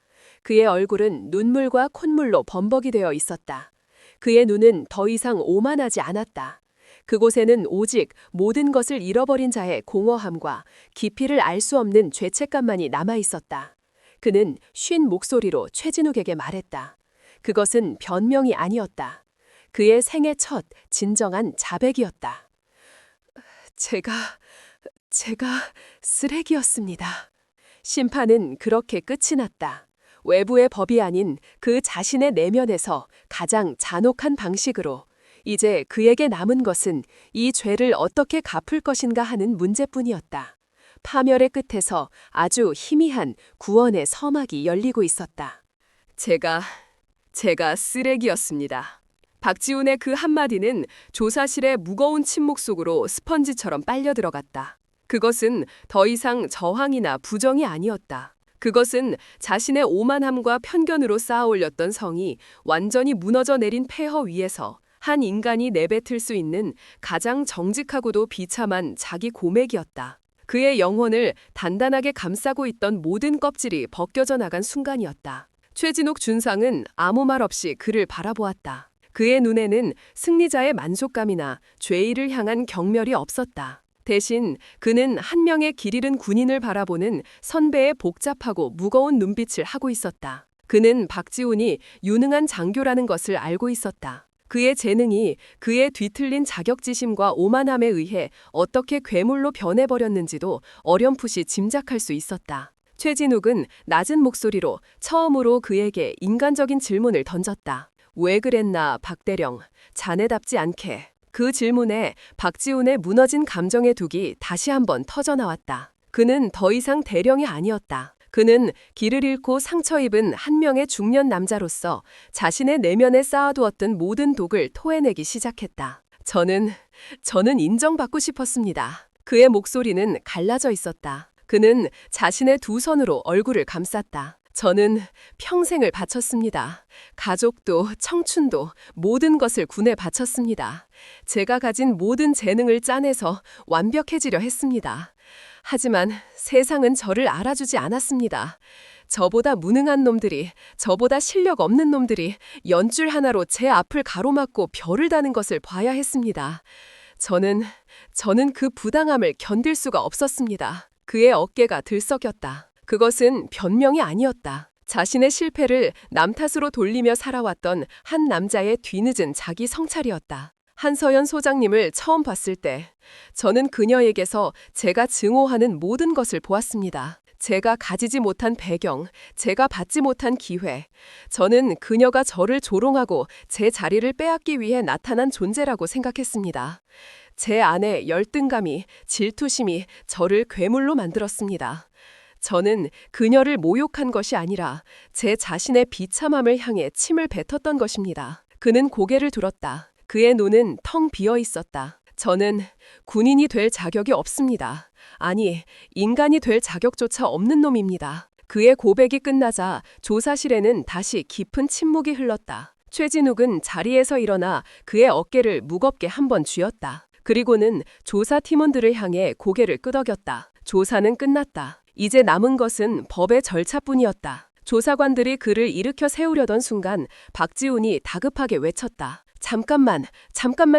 그의 얼굴은 눈물과 콧물로 범벅이 되어 있었다. 그의 눈은 더 이상 오만하지 않았다. 그곳에는 오직 모든 것을 잃어버린 자의 공허함과 깊이를 알 수 없는 죄책감만이 남아 있었다. 그는 쉰 목소리로 최진욱에게 말했다. 그것은 변명이 아니었다. 그의 생애 첫 진정한 자백이었다. 제가 쓰레기였습니다. 심판은 그렇게 끝이 났다. 외부의 법이 아닌 그 자신의 내면에서 가장 잔혹한 방식으로 이제 그에게 남은 것은 이 죄를 어떻게 갚을 것인가 하는 문제뿐이었다. 파멸의 끝에서 아주 희미한 구원의 서막이 열리고 있었다. 제가 쓰레기였습니다. 박지훈의 그 한마디는 조사실의 무거운 침묵 속으로 스펀지처럼 빨려 들어갔다. 그것은 더 이상 저항이나 부정이 아니었다. 그것은 자신의 오만함과 편견으로 쌓아 올렸던 성이 완전히 무너져 내린 폐허 위에서 한 인간이 내뱉을 수 있는 가장 정직하고도 비참한 자기 고백이었다. 그의 영혼을 단단하게 감싸고 있던 모든 껍질이 벗겨져 나간 순간이었다. 최진욱 준상은 아무 말 없이 그를 바라보았다. 그의 눈에는 승리자의 만족감이나 죄의를 향한 경멸이 없었다. 대신 그는 한 명의 길 잃은 군인을 바라보는 선배의 복잡하고 무거운 눈빛을 하고 있었다. 그는 박지훈이 유능한 장교라는 것을 알고 있었다. 그의 재능이 그의 뒤틀린 자격지심과 오만함에 의해 어떻게 괴물로 변해버렸는지도 어렴풋이 짐작할 수 있었다. 최진욱은 낮은 목소리로 처음으로 그에게 인간적인 질문을 던졌다. 왜 그랬나, 박대령. 자네답지 않게. 그 질문에 박지훈의 무너진 감정의 둑이 다시 한번 터져나왔다. 그는 더 이상 대령이 아니었다. 그는 길을 잃고 상처 입은 한 명의 중년 남자로서 자신의 내면에 쌓아두었던 모든 독을 토해내기 시작했다. 저는 인정받고 싶었습니다. 그의 목소리는 갈라져 있었다. 그는 자신의 두 손으로 얼굴을 감쌌다. 저는 평생을 바쳤습니다. 가족도 청춘도 모든 것을 군에 바쳤습니다. 제가 가진 모든 재능을 짜내서 완벽해지려 했습니다. 하지만 세상은 저를 알아주지 않았습니다. 저보다 무능한 놈들이, 저보다 실력 없는 놈들이 연줄 하나로 제 앞을 가로막고 별을 다는 것을 봐야 했습니다. 저는 그 부당함을 견딜 수가 없었습니다. 그의 어깨가 들썩였다. 그것은 변명이 아니었다. 자신의 실패를 남 탓으로 돌리며 살아왔던 한 남자의 뒤늦은 자기 성찰이었다. 한서연 소장님을 처음 봤을 때 저는 그녀에게서 제가 증오하는 모든 것을 보았습니다. 제가 가지지 못한 배경, 제가 받지 못한 기회. 저는 그녀가 저를 조롱하고 제 자리를 빼앗기 위해 나타난 존재라고 생각했습니다. 제 안에 열등감이, 질투심이 저를 괴물로 만들었습니다. 저는 그녀를 모욕한 것이 아니라 제 자신의 비참함을 향해 침을 뱉었던 것입니다. 그는 고개를 들었다. 그의 눈은 텅 비어 있었다. 저는 군인이 될 자격이 없습니다. 아니, 인간이 될 자격조차 없는 놈입니다. 그의 고백이 끝나자 조사실에는 다시 깊은 침묵이 흘렀다. 최진욱은 자리에서 일어나 그의 어깨를 무겁게 한번 쥐었다. 그리고는 조사 팀원들을 향해 고개를 끄덕였다. 조사는 끝났다. 이제 남은 것은 법의 절차뿐이었다. 조사관들이 그를 일으켜 세우려던 순간 박지훈이 다급하게 외쳤다. 잠깐만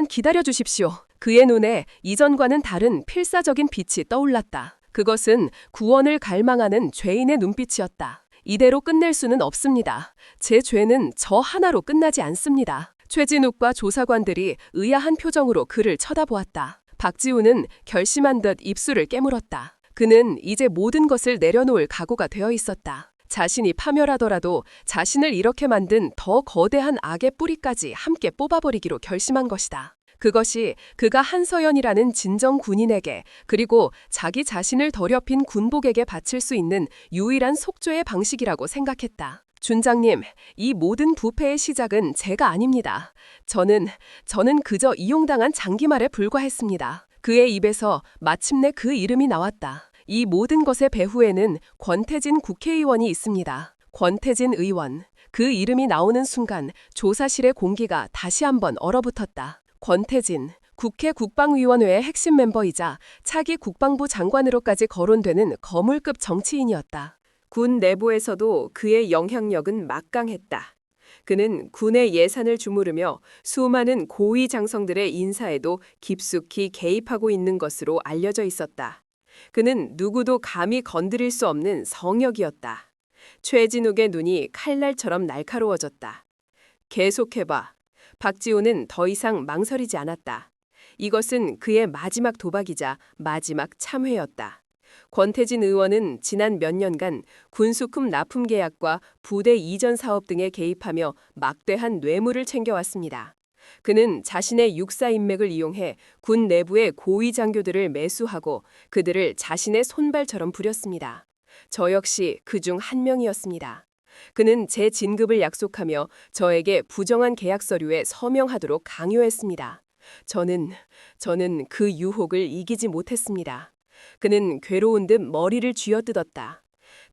기다려 주십시오. 그의 눈에 이전과는 다른 필사적인 빛이 떠올랐다. 그것은 구원을 갈망하는 죄인의 눈빛이었다. 이대로 끝낼 수는 없습니다. 제 죄는 저 하나로 끝나지 않습니다. 최진욱과 조사관들이 의아한 표정으로 그를 쳐다보았다. 박지훈은 결심한 듯 입술을 깨물었다. 그는 이제 모든 것을 내려놓을 각오가 되어 있었다. 자신이 파멸하더라도 자신을 이렇게 만든 더 거대한 악의 뿌리까지 함께 뽑아버리기로 결심한 것이다. 그것이 그가 한서연이라는 진정 군인에게 그리고 자기 자신을 더럽힌 군복에게 바칠 수 있는 유일한 속죄의 방식이라고 생각했다. 준장님, 이 모든 부패의 시작은 제가 아닙니다. 저는 그저 이용당한 장기말에 불과했습니다. 그의 입에서 마침내 그 이름이 나왔다. 이 모든 것의 배후에는 권태진 국회의원이 있습니다. 권태진 의원. 그 이름이 나오는 순간 조사실의 공기가 다시 한번 얼어붙었다. 권태진, 국회 국방위원회의 핵심 멤버이자 차기 국방부 장관으로까지 거론되는 거물급 정치인이었다. 군 내부에서도 그의 영향력은 막강했다. 그는 군의 예산을 주무르며 수많은 고위 장성들의 인사에도 깊숙이 개입하고 있는 것으로 알려져 있었다. 그는 누구도 감히 건드릴 수 없는 성역이었다. 최진욱의 눈이 칼날처럼 날카로워졌다. 계속해봐. 박지훈은 더 이상 망설이지 않았다. 이것은 그의 마지막 도박이자 마지막 참회였다. 권태진 의원은 지난 몇 년간 군수품 납품 계약과 부대 이전 사업 등에 개입하며 막대한 뇌물을 챙겨왔습니다. 그는 자신의 육사 인맥을 이용해 군 내부의 고위 장교들을 매수하고 그들을 자신의 손발처럼 부렸습니다. 저 역시 그중 한 명이었습니다. 그는 제 진급을 약속하며 저에게 부정한 계약 서류에 서명하도록 강요했습니다. 저는 그 유혹을 이기지 못했습니다. 그는 괴로운 듯 머리를 쥐어뜯었다.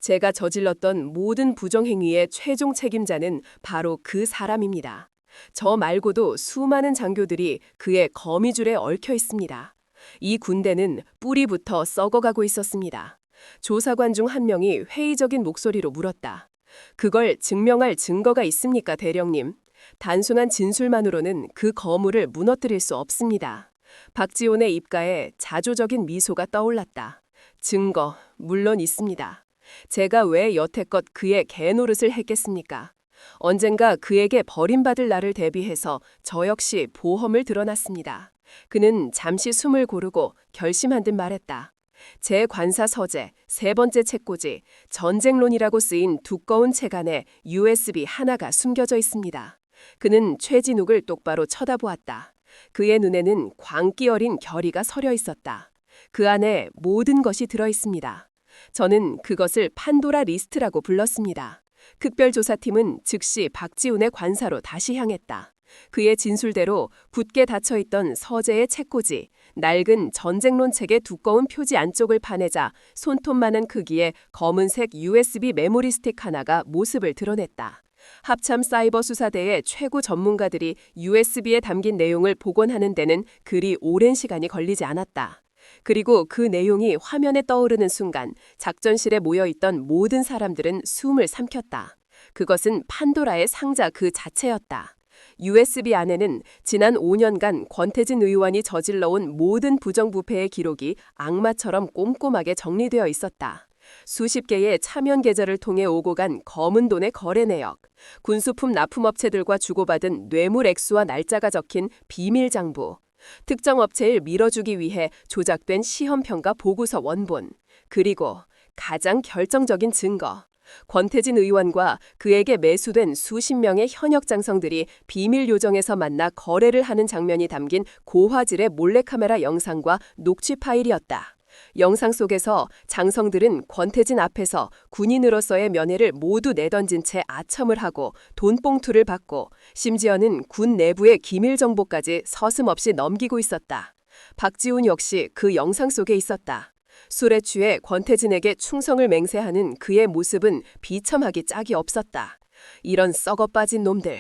제가 저질렀던 모든 부정행위의 최종 책임자는 바로 그 사람입니다. 저 말고도 수많은 장교들이 그의 거미줄에 얽혀 있습니다. 이 군대는 뿌리부터 썩어가고 있었습니다. 조사관 중 한 명이 회의적인 목소리로 물었다. 그걸 증명할 증거가 있습니까, 대령님? 단순한 진술만으로는 그 거물을 무너뜨릴 수 없습니다. 박지훈의 입가에 자조적인 미소가 떠올랐다. 증거, 물론 있습니다. 제가 왜 여태껏 그의 개노릇을 했겠습니까? 언젠가 그에게 버림받을 날을 대비해서 저 역시 보험을 들어놨습니다. 그는 잠시 숨을 고르고 결심한 듯 말했다. 제 관사 서재, 세 번째 책꽂이, 전쟁론이라고 쓰인 두꺼운 책 안에 USB 하나가 숨겨져 있습니다. 그는 최진욱을 똑바로 쳐다보았다. 그의 눈에는 광기 어린 결의가 서려 있었다. 그 안에 모든 것이 들어 있습니다. 저는 그것을 판도라 리스트라고 불렀습니다. 특별조사팀은 즉시 박지훈의 관사로 다시 향했다. 그의 진술대로 굳게 닫혀있던 서재의 책꽂이, 낡은 전쟁론 책의 두꺼운 표지 안쪽을 파내자 손톱만한 크기의 검은색 USB 메모리 스틱 하나가 모습을 드러냈다. 합참 사이버 수사대의 최고 전문가들이 USB에 담긴 내용을 복원하는 데는 그리 오랜 시간이 걸리지 않았다. 그리고 그 내용이 화면에 떠오르는 순간 작전실에 모여있던 모든 사람들은 숨을 삼켰다. 그것은 판도라의 상자 그 자체였다. USB 안에는 지난 5년간 권태진 의원이 저질러온 모든 부정부패의 기록이 악마처럼 꼼꼼하게 정리되어 있었다. 수십 개의 차면 계좌를 통해 오고 간 검은 돈의 거래 내역, 군수품 납품업체들과 주고받은 뇌물 액수와 날짜가 적힌 비밀 장부, 특정 업체를 밀어주기 위해 조작된 시험평가 보고서 원본, 그리고 가장 결정적인 증거, 권태진 의원과 그에게 매수된 수십 명의 현역 장성들이 비밀 요정에서 만나 거래를 하는 장면이 담긴 고화질의 몰래카메라 영상과 녹취 파일이었다. 영상 속에서 장성들은 권태진 앞에서 군인으로서의 면회를 모두 내던진 채 아첨을 하고 돈봉투를 받고 심지어는 군 내부의 기밀 정보까지 서슴없이 넘기고 있었다. 박지훈 역시 그 영상 속에 있었다. 술에 취해 권태진에게 충성을 맹세하는 그의 모습은 비참하기 짝이 없었다. 이런 썩어 빠진 놈들.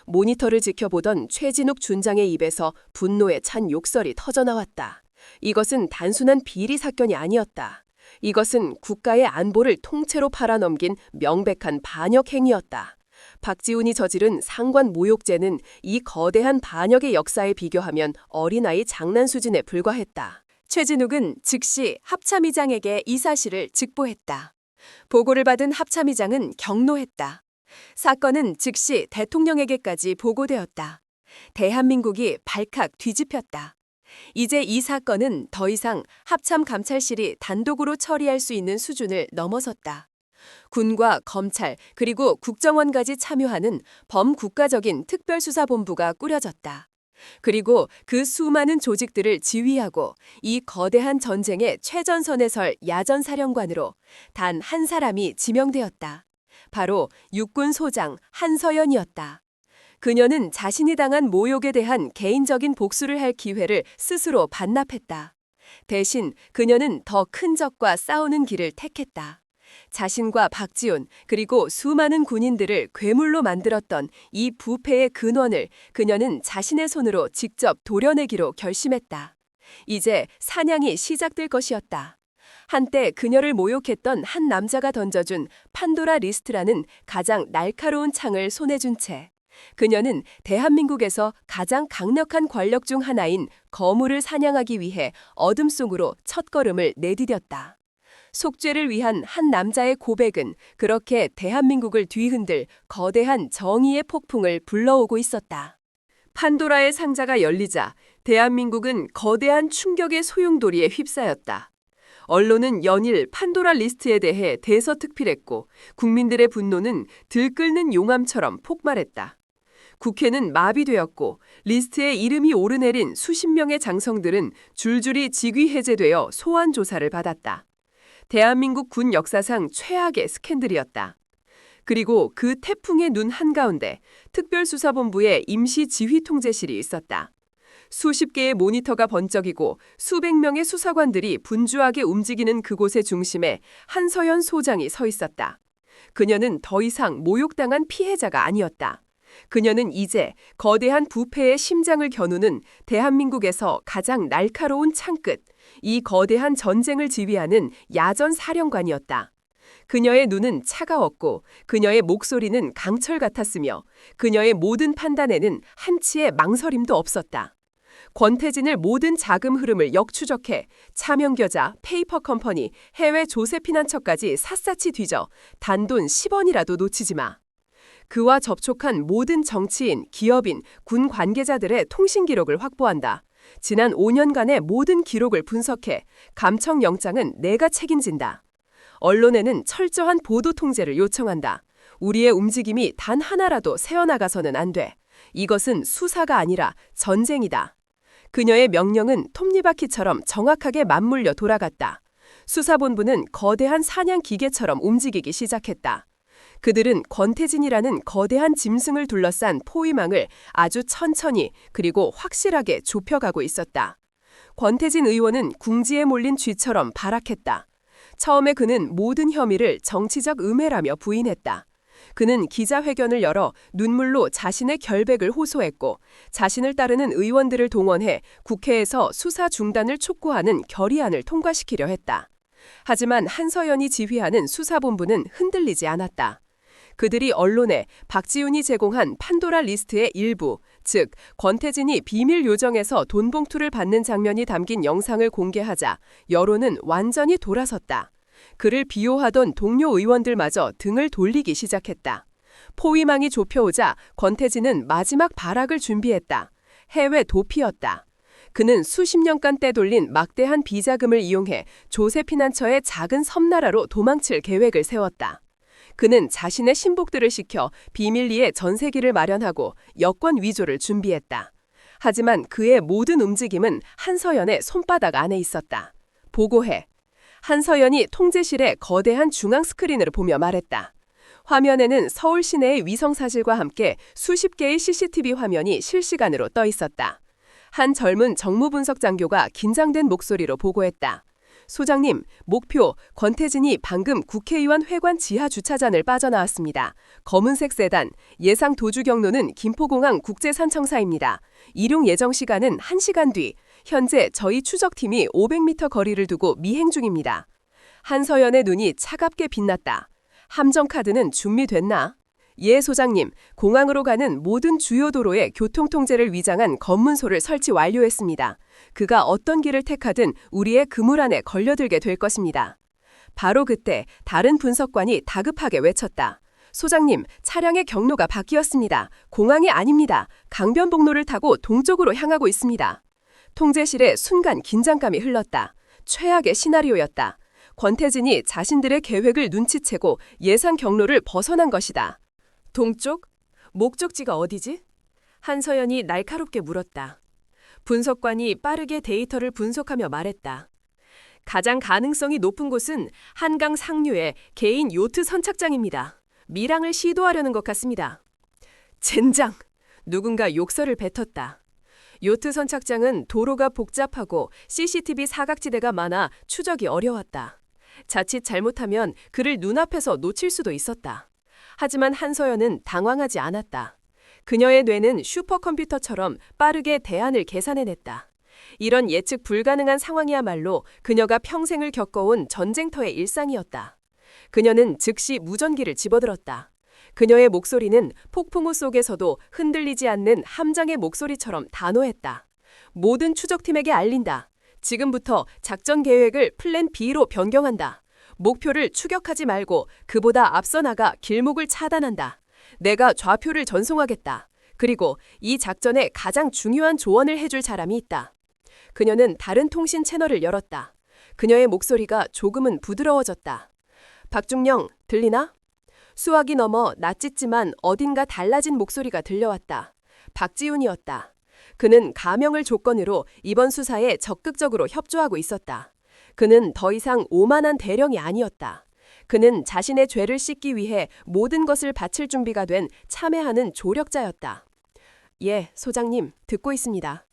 모니터를 지켜보던 최진욱 준장의 입에서 분노에 찬 욕설이 터져나왔다. 이것은 단순한 비리 사건이 아니었다. 이것은 국가의 안보를 통째로 팔아넘긴 명백한 반역 행위였다. 박지훈이 저지른 상관 모욕죄는 이 거대한 반역의 역사에 비교하면 어린아이 장난 수준에 불과했다. 최진욱은 즉시 합참의장에게 이 사실을 직보했다. 보고를 받은 합참의장은 경로했다. 사건은 즉시 대통령에게까지 보고되었다. 대한민국이 발칵 뒤집혔다. 이제 이 사건은 더 이상 합참감찰실이 단독으로 처리할 수 있는 수준을 넘어섰다. 군과 검찰 그리고 국정원까지 참여하는 범국가적인 특별수사본부가 꾸려졌다. 그리고 그 수많은 조직들을 지휘하고 이 거대한 전쟁의 최전선에 설 야전사령관으로 단 한 사람이 지명되었다. 바로 육군 소장 한서연이었다. 그녀는 자신이 당한 모욕에 대한 개인적인 복수를 할 기회를 스스로 반납했다. 대신 그녀는 더 큰 적과 싸우는 길을 택했다. 자신과 박지훈 그리고 수많은 군인들을 괴물로 만들었던 이 부패의 근원을 그녀는 자신의 손으로 직접 도려내기로 결심했다. 이제 사냥이 시작될 것이었다. 한때 그녀를 모욕했던 한 남자가 던져준 판도라 리스트라는 가장 날카로운 창을 손에 준 채 그녀는 대한민국에서 가장 강력한 권력 중 하나인 거물을 사냥하기 위해 어둠 속으로 첫걸음을 내디뎠다. 속죄를 위한 한 남자의 고백은 그렇게 대한민국을 뒤흔들 거대한 정의의 폭풍을 불러오고 있었다. 판도라의 상자가 열리자 대한민국은 거대한 충격의 소용돌이에 휩싸였다. 언론은 연일 판도라 리스트에 대해 대서특필했고 국민들의 분노는 들끓는 용암처럼 폭발했다. 국회는 마비되었고 리스트에 이름이 오르내린 수십 명의 장성들은 줄줄이 직위 해제되어 소환 조사를 받았다. 대한민국 군 역사상 최악의 스캔들이었다. 그리고 그 태풍의 눈 한가운데 특별수사본부의 임시지휘통제실이 있었다. 수십 개의 모니터가 번쩍이고 수백 명의 수사관들이 분주하게 움직이는 그곳의 중심에 한서연 소장이 서 있었다. 그녀는 더 이상 모욕당한 피해자가 아니었다. 그녀는 이제 거대한 부패의 심장을 겨누는 대한민국에서 가장 날카로운 창끝, 이 거대한 전쟁을 지휘하는 야전 사령관이었다. 그녀의 눈은 차가웠고 그녀의 목소리는 강철 같았으며 그녀의 모든 판단에는 한치의 망설임도 없었다. 권태진을 모든 자금 흐름을 역추적해 차명계좌, 페이퍼 컴퍼니, 해외 조세 피난처까지 샅샅이 뒤져 단돈 10원이라도 놓치지 마. 그와 접촉한 모든 정치인, 기업인, 군 관계자들의 통신 기록을 확보한다. 지난 5년간의 모든 기록을 분석해 감청영장은 내가 책임진다. 언론에는 철저한 보도 통제를 요청한다. 우리의 움직임이 단 하나라도 새어나가서는 안 돼. 이것은 수사가 아니라 전쟁이다. 그녀의 명령은 톱니바퀴처럼 정확하게 맞물려 돌아갔다. 수사본부는 거대한 사냥 기계처럼 움직이기 시작했다. 그들은 권태진이라는 거대한 짐승을 둘러싼 포위망을 아주 천천히 그리고 확실하게 좁혀가고 있었다. 권태진 의원은 궁지에 몰린 쥐처럼 발악했다. 처음에 그는 모든 혐의를 정치적 음해라며 부인했다. 그는 기자회견을 열어 눈물로 자신의 결백을 호소했고 자신을 따르는 의원들을 동원해 국회에서 수사 중단을 촉구하는 결의안을 통과시키려 했다. 하지만 한서연이 지휘하는 수사본부는 흔들리지 않았다. 그들이 언론에 박지훈이 제공한 판도라 리스트의 일부, 즉 권태진이 비밀 요정에서 돈 봉투를 받는 장면이 담긴 영상을 공개하자 여론은 완전히 돌아섰다. 그를 비호하던 동료 의원들마저 등을 돌리기 시작했다. 포위망이 좁혀오자 권태진은 마지막 발악을 준비했다. 해외 도피였다. 그는 수십 년간 떼돌린 막대한 비자금을 이용해 조세 피난처의 작은 섬나라로 도망칠 계획을 세웠다. 그는 자신의 신복들을 시켜 비밀리에 전세기를 마련하고 여권 위조를 준비했다. 하지만 그의 모든 움직임은 한서연의 손바닥 안에 있었다. 보고해. 한서연이 통제실의 거대한 중앙 스크린을 보며 말했다. 화면에는 서울 시내의 위성사실과 함께 수십 개의 CCTV 화면이 실시간으로 떠 있었다. 한 젊은 정무분석 장교가 긴장된 목소리로 보고했다. 소장님, 목표 권태진이 방금 국회의원 회관 지하 주차장을 빠져나왔습니다. 검은색 세단, 예상 도주 경로는 김포공항 국제산청사입니다. 이륙 예정 시간은 1시간 뒤. 현재 저희 추적팀이 500m 거리를 두고 미행 중입니다. 한서연의 눈이 차갑게 빛났다. 함정카드는 준비됐나? 예, 소장님. 공항으로 가는 모든 주요 도로에 교통통제를 위장한 검문소를 설치 완료했습니다. 그가 어떤 길을 택하든 우리의 그물 안에 걸려들게 될 것입니다. 바로 그때 다른 분석관이 다급하게 외쳤다. 소장님, 차량의 경로가 바뀌었습니다. 공항이 아닙니다. 강변북로를 타고 동쪽으로 향하고 있습니다. 통제실에 순간 긴장감이 흘렀다. 최악의 시나리오였다. 권태진이 자신들의 계획을 눈치채고 예상 경로를 벗어난 것이다. 동쪽? 목적지가 어디지? 한서연이 날카롭게 물었다. 분석관이 빠르게 데이터를 분석하며 말했다. 가장 가능성이 높은 곳은 한강 상류의 개인 요트 선착장입니다. 밀항을 시도하려는 것 같습니다. 젠장! 누군가 욕설을 뱉었다. 요트 선착장은 도로가 복잡하고 CCTV 사각지대가 많아 추적이 어려웠다. 자칫 잘못하면 그를 눈앞에서 놓칠 수도 있었다. 하지만 한서연은 당황하지 않았다. 그녀의 뇌는 슈퍼컴퓨터처럼 빠르게 대안을 계산해냈다. 이런 예측 불가능한 상황이야말로 그녀가 평생을 겪어온 전쟁터의 일상이었다. 그녀는 즉시 무전기를 집어들었다. 그녀의 목소리는 폭풍우 속에서도 흔들리지 않는 함장의 목소리처럼 단호했다. 모든 추적팀에게 알린다. 지금부터 작전 계획을 플랜 B로 변경한다. 목표를 추격하지 말고 그보다 앞서 나가 길목을 차단한다. 내가 좌표를 전송하겠다. 그리고 이 작전에 가장 중요한 조언을 해줄 사람이 있다. 그녀는 다른 통신 채널을 열었다. 그녀의 목소리가 조금은 부드러워졌다. 박중영, 들리나? 수화기 넘어 낯짓지만 어딘가 달라진 목소리가 들려왔다. 박지훈이었다. 그는 가명을 조건으로 이번 수사에 적극적으로 협조하고 있었다. 그는 더 이상 오만한 대령이 아니었다. 그는 자신의 죄를 씻기 위해 모든 것을 바칠 준비가 된 참회하는 조력자였다. 예, 소장님, 듣고 있습니다.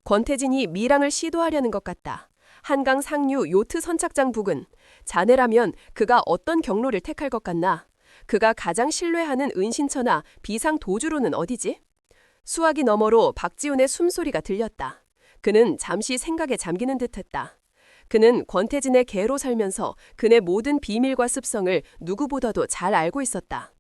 권태진이 밀항을 시도하려는 것 같다. 한강 상류 요트 선착장 부근. 자네라면 그가 어떤 경로를 택할 것 같나? 그가 가장 신뢰하는 은신처나 비상 도주로는 어디지? 수화기 너머로 박지훈의 숨소리가 들렸다. 그는 잠시 생각에 잠기는 듯했다. 그는 권태진의 개로 살면서 그의 모든 비밀과 습성을 누구보다도 잘 알고 있었다.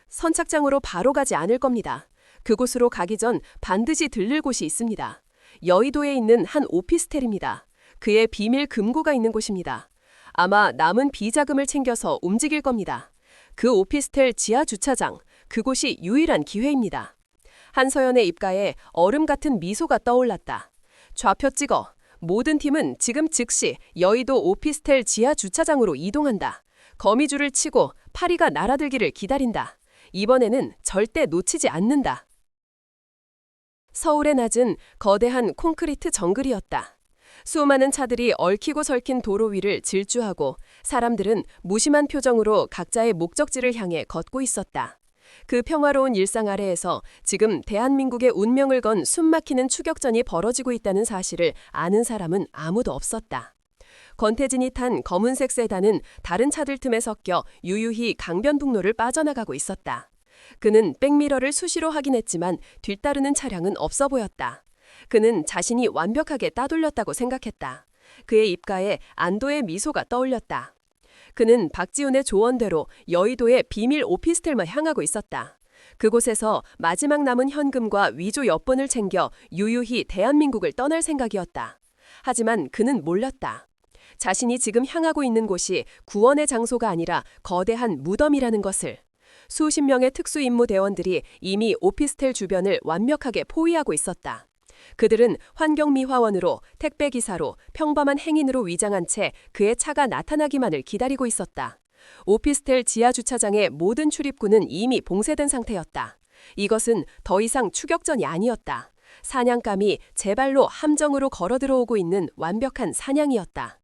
선착장으로 바로 가지 않을 겁니다. 그곳으로 가기 전 반드시 들릴 곳이 있습니다. 여의도에 있는 한 오피스텔입니다. 그의 비밀 금고가 있는 곳입니다. 아마 남은 비자금을 챙겨서 움직일 겁니다. 그 오피스텔 지하 주차장, 그곳이 유일한 기회입니다. 한서연의 입가에 얼음 같은 미소가 떠올랐다. 좌표 찍어. 모든 팀은 지금 즉시 여의도 오피스텔 지하 주차장으로 이동한다. 거미줄을 치고 파리가 날아들기를 기다린다. 이번에는 절대 놓치지 않는다. 서울의 낮은 거대한 콘크리트 정글이었다. 수많은 차들이 얽히고 설킨 도로 위를 질주하고 사람들은 무심한 표정으로 각자의 목적지를 향해 걷고 있었다. 그 평화로운 일상 아래에서 지금 대한민국의 운명을 건 숨막히는 추격전이 벌어지고 있다는 사실을 아는 사람은 아무도 없었다. 권태진이 탄 검은색 세단은 다른 차들 틈에 섞여 유유히 강변북로를 빠져나가고 있었다. 그는 백미러를 수시로 확인했지만 뒤따르는 차량은 없어 보였다. 그는 자신이 완벽하게 따돌렸다고 생각했다. 그의 입가에 안도의 미소가 떠올렸다. 그는 박지훈의 조언대로 여의도의 비밀 오피스텔만 향하고 있었다. 그곳에서 마지막 남은 현금과 위조 여권을 챙겨 유유히 대한민국을 떠날 생각이었다. 하지만 그는 몰랐다. 자신이 지금 향하고 있는 곳이 구원의 장소가 아니라 거대한 무덤이라는 것을. 수십 명의 특수임무대원들이 이미 오피스텔 주변을 완벽하게 포위하고 있었다. 그들은 환경미화원으로, 택배기사로, 평범한 행인으로 위장한 채 그의 차가 나타나기만을 기다리고 있었다. 오피스텔 지하주차장의 모든 출입구는 이미 봉쇄된 상태였다. 이것은 더 이상 추격전이 아니었다. 사냥감이 제 발로 함정으로 걸어 들어오고 있는 완벽한 사냥이었다.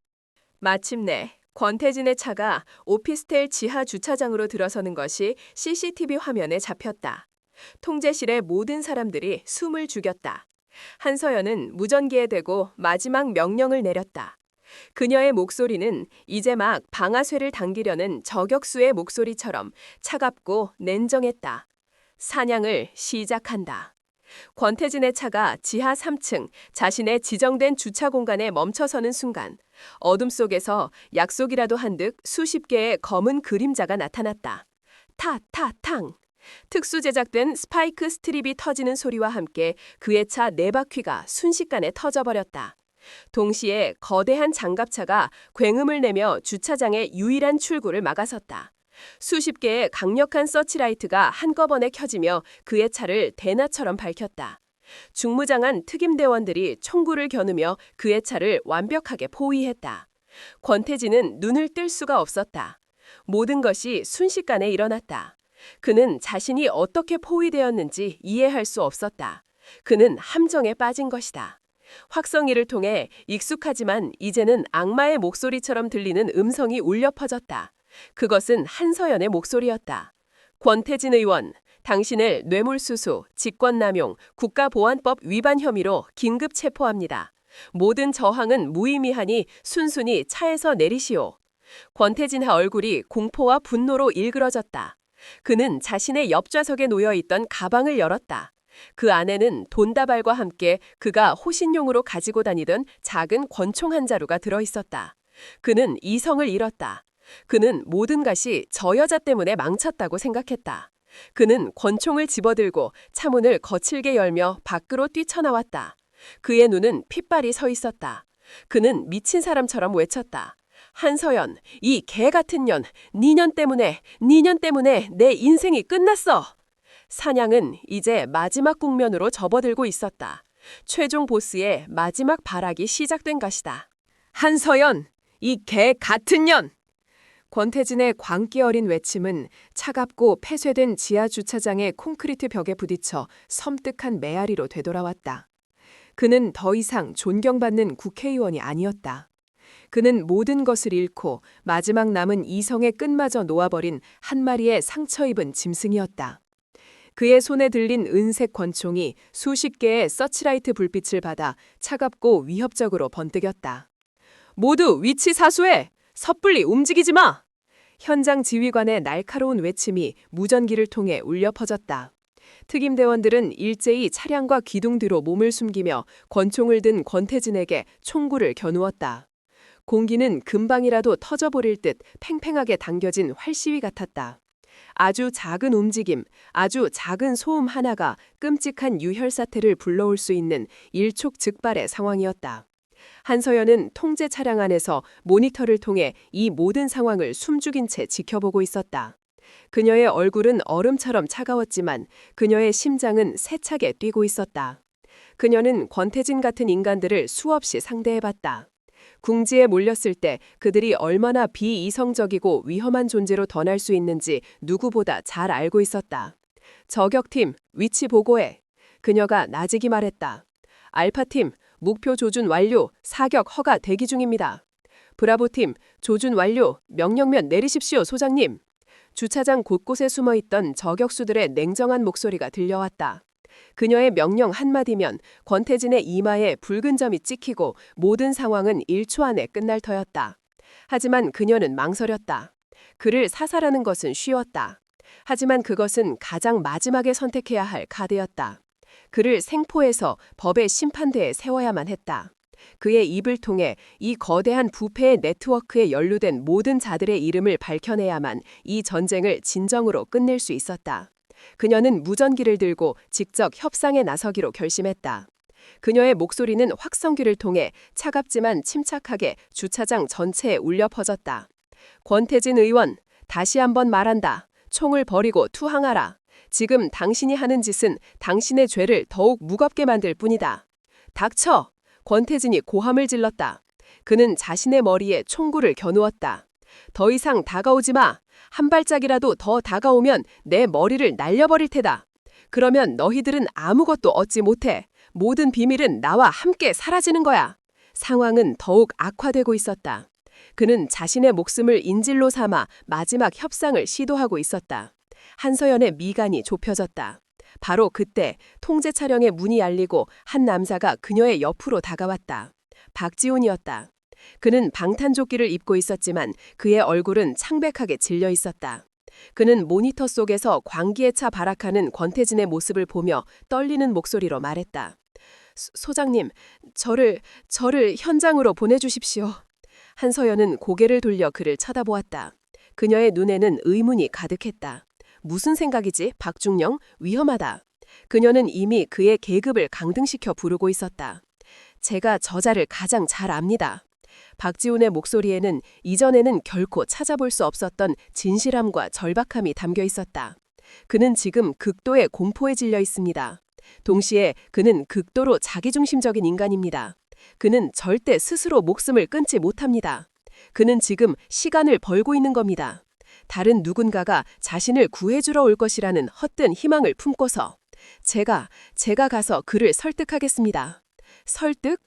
마침내 권태진의 차가 오피스텔 지하주차장으로 들어서는 것이 CCTV 화면에 잡혔다. 통제실의 모든 사람들이 숨을 죽였다. 한서연은 무전기에 대고 마지막 명령을 내렸다. 그녀의 목소리는 이제 막 방아쇠를 당기려는 저격수의 목소리처럼 차갑고 냉정했다. 사냥을 시작한다. 권태진의 차가 지하 3층 자신의 지정된 주차 공간에 멈춰서는 순간 어둠 속에서 약속이라도 한 듯 수십 개의 검은 그림자가 나타났다. 타타탕! 특수 제작된 스파이크 스트립이 터지는 소리와 함께 그의 차 네 바퀴가 순식간에 터져버렸다. 동시에 거대한 장갑차가 굉음을 내며 주차장의 유일한 출구를 막아섰다. 수십 개의 강력한 서치라이트가 한꺼번에 켜지며 그의 차를 대낮처럼 밝혔다. 중무장한 특임대원들이 총구를 겨누며 그의 차를 완벽하게 포위했다. 권태진은 눈을 뜰 수가 없었다. 모든 것이 순식간에 일어났다. 그는 자신이 어떻게 포위되었는지 이해할 수 없었다. 그는 함정에 빠진 것이다. 확성기를 통해 익숙하지만 이제는 악마의 목소리처럼 들리는 음성이 울려 퍼졌다. 그것은 한서연의 목소리였다. 권태진 의원, 당신을 뇌물수수, 직권남용, 국가보안법 위반 혐의로 긴급 체포합니다. 모든 저항은 무의미하니 순순히 차에서 내리시오. 권태진의 얼굴이 공포와 분노로 일그러졌다. 그는 자신의 옆좌석에 놓여있던 가방을 열었다. 그 안에는 돈다발과 함께 그가 호신용으로 가지고 다니던 작은 권총 한 자루가 들어있었다. 그는 이성을 잃었다. 그는 모든 것이 저 여자 때문에 망쳤다고 생각했다. 그는 권총을 집어들고 차문을 거칠게 열며 밖으로 뛰쳐나왔다. 그의 눈은 핏발이 서 있었다. 그는 미친 사람처럼 외쳤다. 한서연, 이 개 같은 년, 네 년 때문에 내 인생이 끝났어. 사냥은 이제 마지막 국면으로 접어들고 있었다. 최종 보스의 마지막 발악이 시작된 것이다. 한서연, 이 개 같은 년! 권태진의 광기 어린 외침은 차갑고 폐쇄된 지하 주차장의 콘크리트 벽에 부딪혀 섬뜩한 메아리로 되돌아왔다. 그는 더 이상 존경받는 국회의원이 아니었다. 그는 모든 것을 잃고 마지막 남은 이성의 끝마저 놓아버린 한 마리의 상처 입은 짐승이었다. 그의 손에 들린 은색 권총이 수십 개의 서치라이트 불빛을 받아 차갑고 위협적으로 번뜩였다. 모두 위치 사수해! 섣불리 움직이지 마! 현장 지휘관의 날카로운 외침이 무전기를 통해 울려 퍼졌다. 특임대원들은 일제히 차량과 기둥 뒤로 몸을 숨기며 권총을 든 권태진에게 총구를 겨누었다. 공기는 금방이라도 터져버릴 듯 팽팽하게 당겨진 활시위 같았다. 아주 작은 움직임, 아주 작은 소음 하나가 끔찍한 유혈 사태를 불러올 수 있는 일촉즉발의 상황이었다. 한서연은 통제 차량 안에서 모니터를 통해 이 모든 상황을 숨죽인 채 지켜보고 있었다. 그녀의 얼굴은 얼음처럼 차가웠지만 그녀의 심장은 세차게 뛰고 있었다. 그녀는 권태진 같은 인간들을 수없이 상대해봤다. 궁지에 몰렸을 때 그들이 얼마나 비이성적이고 위험한 존재로 던할 수 있는지 누구보다 잘 알고 있었다. 저격팀, 위치 보고해. 그녀가 나지기 말했다. 알파팀, 목표 조준 완료, 사격 허가 대기 중입니다. 브라보팀, 조준 완료, 명령면 내리십시오, 소장님. 주차장 곳곳에 숨어있던 저격수들의 냉정한 목소리가 들려왔다. 그녀의 명령 한마디면 권태진의 이마에 붉은 점이 찍히고 모든 상황은 1초 안에 끝날 터였다. 하지만 그녀는 망설였다. 그를 사살하는 것은 쉬웠다. 하지만 그것은 가장 마지막에 선택해야 할 카드였다. 그를 생포해서 법의 심판대에 세워야만 했다. 그의 입을 통해 이 거대한 부패의 네트워크에 연루된 모든 자들의 이름을 밝혀내야만 이 전쟁을 진정으로 끝낼 수 있었다. 그녀는 무전기를 들고 직접 협상에 나서기로 결심했다. 그녀의 목소리는 확성기를 통해 차갑지만 침착하게 주차장 전체에 울려 퍼졌다. 권태진 의원, 다시 한번 말한다. 총을 버리고 투항하라. 지금 당신이 하는 짓은 당신의 죄를 더욱 무겁게 만들 뿐이다. 닥쳐! 권태진이 고함을 질렀다. 그는 자신의 머리에 총구를 겨누었다. 더 이상 다가오지 마. 한 발짝이라도 더 다가오면 내 머리를 날려버릴 테다. 그러면 너희들은 아무것도 얻지 못해. 모든 비밀은 나와 함께 사라지는 거야. 상황은 더욱 악화되고 있었다. 그는 자신의 목숨을 인질로 삼아 마지막 협상을 시도하고 있었다. 한서연의 미간이 좁혀졌다. 바로 그때 통제 차량의 문이 열리고 한 남자가 그녀의 옆으로 다가왔다. 박지훈이었다. 그는 방탄조끼를 입고 있었지만 그의 얼굴은 창백하게 질려 있었다. 그는 모니터 속에서 광기에 차 발악하는 권태진의 모습을 보며 떨리는 목소리로 말했다. 소장님, 저를 현장으로 보내주십시오. 한서연은 고개를 돌려 그를 쳐다보았다. 그녀의 눈에는 의문이 가득했다. 무슨 생각이지? 박중영? 위험하다. 그녀는 이미 그의 계급을 강등시켜 부르고 있었다. 제가 저자를 가장 잘 압니다. 박지훈의 목소리에는 이전에는 결코 찾아볼 수 없었던 진실함과 절박함이 담겨 있었다. 그는 지금 극도의 공포에 질려 있습니다. 동시에 그는 극도로 자기중심적인 인간입니다. 그는 절대 스스로 목숨을 끊지 못합니다. 그는 지금 시간을 벌고 있는 겁니다. 다른 누군가가 자신을 구해주러 올 것이라는 헛된 희망을 품고서 제가 가서 그를 설득하겠습니다. 설득?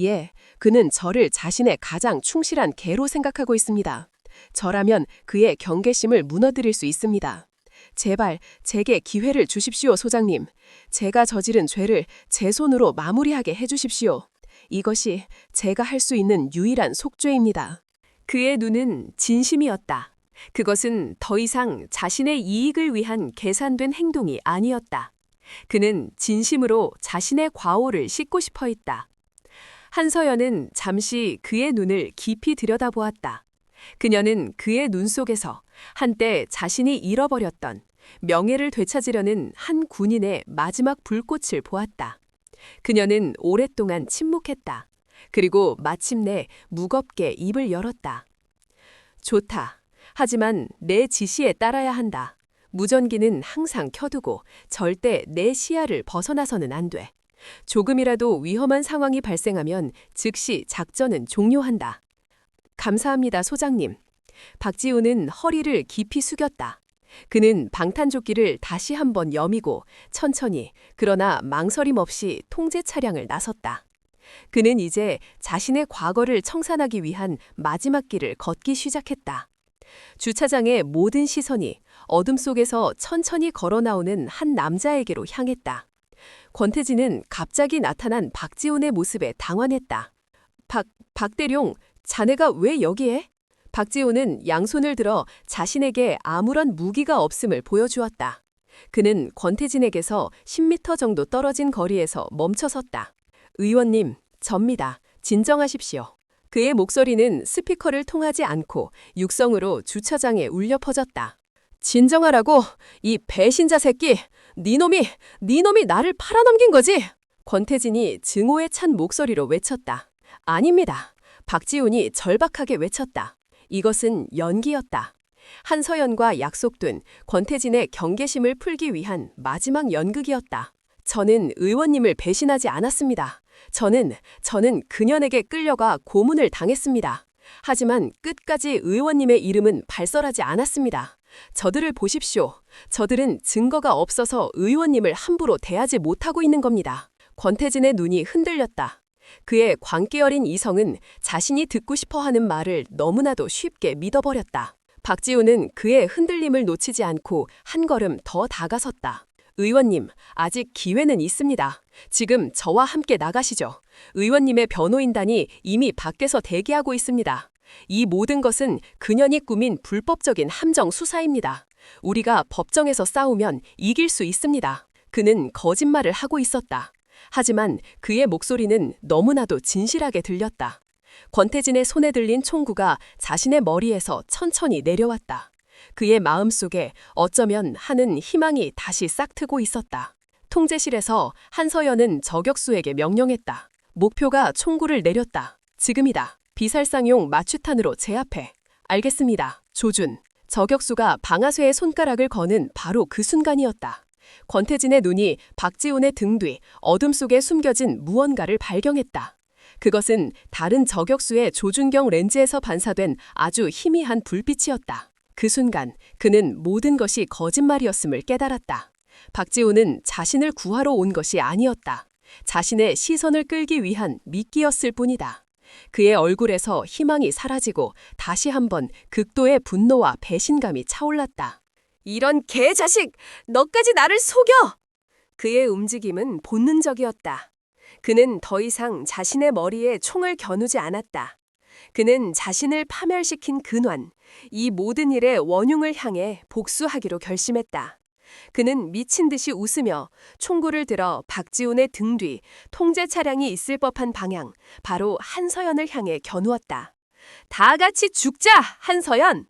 예, 그는 저를 자신의 가장 충실한 개로 생각하고 있습니다. 저라면 그의 경계심을 무너뜨릴 수 있습니다. 제발 제게 기회를 주십시오, 소장님. 제가 저지른 죄를 제 손으로 마무리하게 해주십시오. 이것이 제가 할 수 있는 유일한 속죄입니다. 그의 눈은 진심이었다. 그것은 더 이상 자신의 이익을 위한 계산된 행동이 아니었다. 그는 진심으로 자신의 과오를 씻고 싶어 했다. 한서연은 잠시 그의 눈을 깊이 들여다보았다. 그녀는 그의 눈 속에서 한때 자신이 잃어버렸던 명예를 되찾으려는 한 군인의 마지막 불꽃을 보았다. 그녀는 오랫동안 침묵했다. 그리고 마침내 무겁게 입을 열었다. 좋다. 하지만 내 지시에 따라야 한다. 무전기는 항상 켜두고 절대 내 시야를 벗어나서는 안 돼. 조금이라도 위험한 상황이 발생하면 즉시 작전은 종료한다. 감사합니다, 소장님. 박지훈은 허리를 깊이 숙였다. 그는 방탄조끼를 다시 한번 여미고 천천히 그러나 망설임 없이 통제 차량을 나섰다. 그는 이제 자신의 과거를 청산하기 위한 마지막 길을 걷기 시작했다. 주차장의 모든 시선이 어둠 속에서 천천히 걸어 나오는 한 남자에게로 향했다. 권태진은 갑자기 나타난 박지훈의 모습에 당황했다. 박대룡, 자네가 왜 여기에? 박지훈은 양손을 들어 자신에게 아무런 무기가 없음을 보여주었다. 그는 권태진에게서 10m 정도 떨어진 거리에서 멈춰섰다. 의원님, 접니다. 진정하십시오. 그의 목소리는 스피커를 통하지 않고 육성으로 주차장에 울려 퍼졌다. 진정하라고, 이 배신자 새끼! 네 놈이 나를 팔아넘긴 거지? 권태진이 증오에 찬 목소리로 외쳤다. 아닙니다. 박지훈이 절박하게 외쳤다. 이것은 연기였다. 한서연과 약속된 권태진의 경계심을 풀기 위한 마지막 연극이었다. 저는 의원님을 배신하지 않았습니다. 저는 그년에게 끌려가 고문을 당했습니다. 하지만 끝까지 의원님의 이름은 발설하지 않았습니다. 저들을 보십시오. 저들은 증거가 없어서 의원님을 함부로 대하지 못하고 있는 겁니다. 권태진의 눈이 흔들렸다. 그의 광기 어린 이성은 자신이 듣고 싶어하는 말을 너무나도 쉽게 믿어버렸다. 박지훈은 그의 흔들림을 놓치지 않고 한 걸음 더 다가섰다. 의원님, 아직 기회는 있습니다. 지금 저와 함께 나가시죠. 의원님의 변호인단이 이미 밖에서 대기하고 있습니다. 이 모든 것은 그년이 꾸민 불법적인 함정 수사입니다. 우리가 법정에서 싸우면 이길 수 있습니다. 그는 거짓말을 하고 있었다. 하지만 그의 목소리는 너무나도 진실하게 들렸다. 권태진의 손에 들린 총구가 자신의 머리에서 천천히 내려왔다. 그의 마음속에 어쩌면 하는 희망이 다시 싹트고 있었다. 통제실에서 한서연은 저격수에게 명령했다. 목표가 총구를 내렸다. 지금이다. 비살상용 마취탄으로 제압해. 알겠습니다. 조준. 저격수가 방아쇠의 손가락을 거는 바로 그 순간이었다. 권태진의 눈이 박지훈의 등 뒤 어둠 속에 숨겨진 무언가를 발견했다. 그것은 다른 저격수의 조준경 렌즈에서 반사된 아주 희미한 불빛이었다. 그 순간 그는 모든 것이 거짓말이었음을 깨달았다. 박지훈은 자신을 구하러 온 것이 아니었다. 자신의 시선을 끌기 위한 미끼였을 뿐이다. 그의 얼굴에서 희망이 사라지고 다시 한번 극도의 분노와 배신감이 차올랐다. 이런 개자식! 너까지 나를 속여! 그의 움직임은 본능적이었다. 그는 더 이상 자신의 머리에 총을 겨누지 않았다. 그는 자신을 파멸시킨 근원, 이 모든 일의 원흉을 향해 복수하기로 결심했다. 그는 미친 듯이 웃으며 총구를 들어 박지훈의 등 뒤 통제 차량이 있을 법한 방향, 바로 한서연을 향해 겨누었다. 다 같이 죽자, 한서연!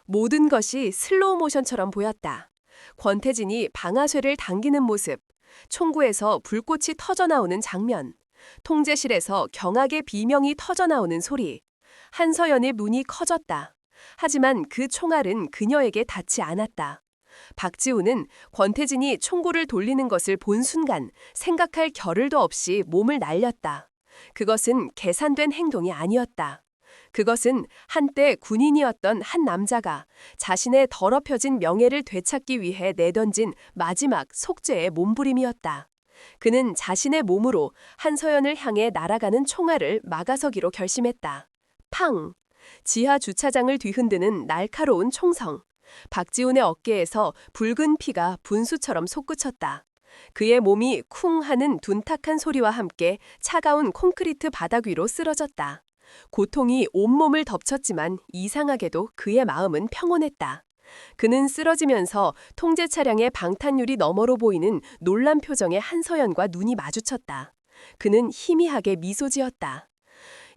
모든 것이 슬로우 모션처럼 보였다. 권태진이 방아쇠를 당기는 모습, 총구에서 불꽃이 터져나오는 장면, 통제실에서 경악의 비명이 터져나오는 소리, 한서연의 눈이 커졌다. 하지만 그 총알은 그녀에게 닿지 않았다. 박지훈은 권태진이 총구를 돌리는 것을 본 순간 생각할 겨를도 없이 몸을 날렸다. 그것은 계산된 행동이 아니었다. 그것은 한때 군인이었던 한 남자가 자신의 더럽혀진 명예를 되찾기 위해 내던진 마지막 속죄의 몸부림이었다. 그는 자신의 몸으로 한서연을 향해 날아가는 총알을 막아서기로 결심했다. 팡! 지하 주차장을 뒤흔드는 날카로운 총성. 박지훈의 어깨에서 붉은 피가 분수처럼 솟구쳤다. 그의 몸이 쿵 하는 둔탁한 소리와 함께 차가운 콘크리트 바닥 위로 쓰러졌다. 고통이 온몸을 덮쳤지만 이상하게도 그의 마음은 평온했다. 그는 쓰러지면서 통제 차량의 방탄유리 너머로 보이는 놀란 표정의 한서연과 눈이 마주쳤다. 그는 희미하게 미소 지었다.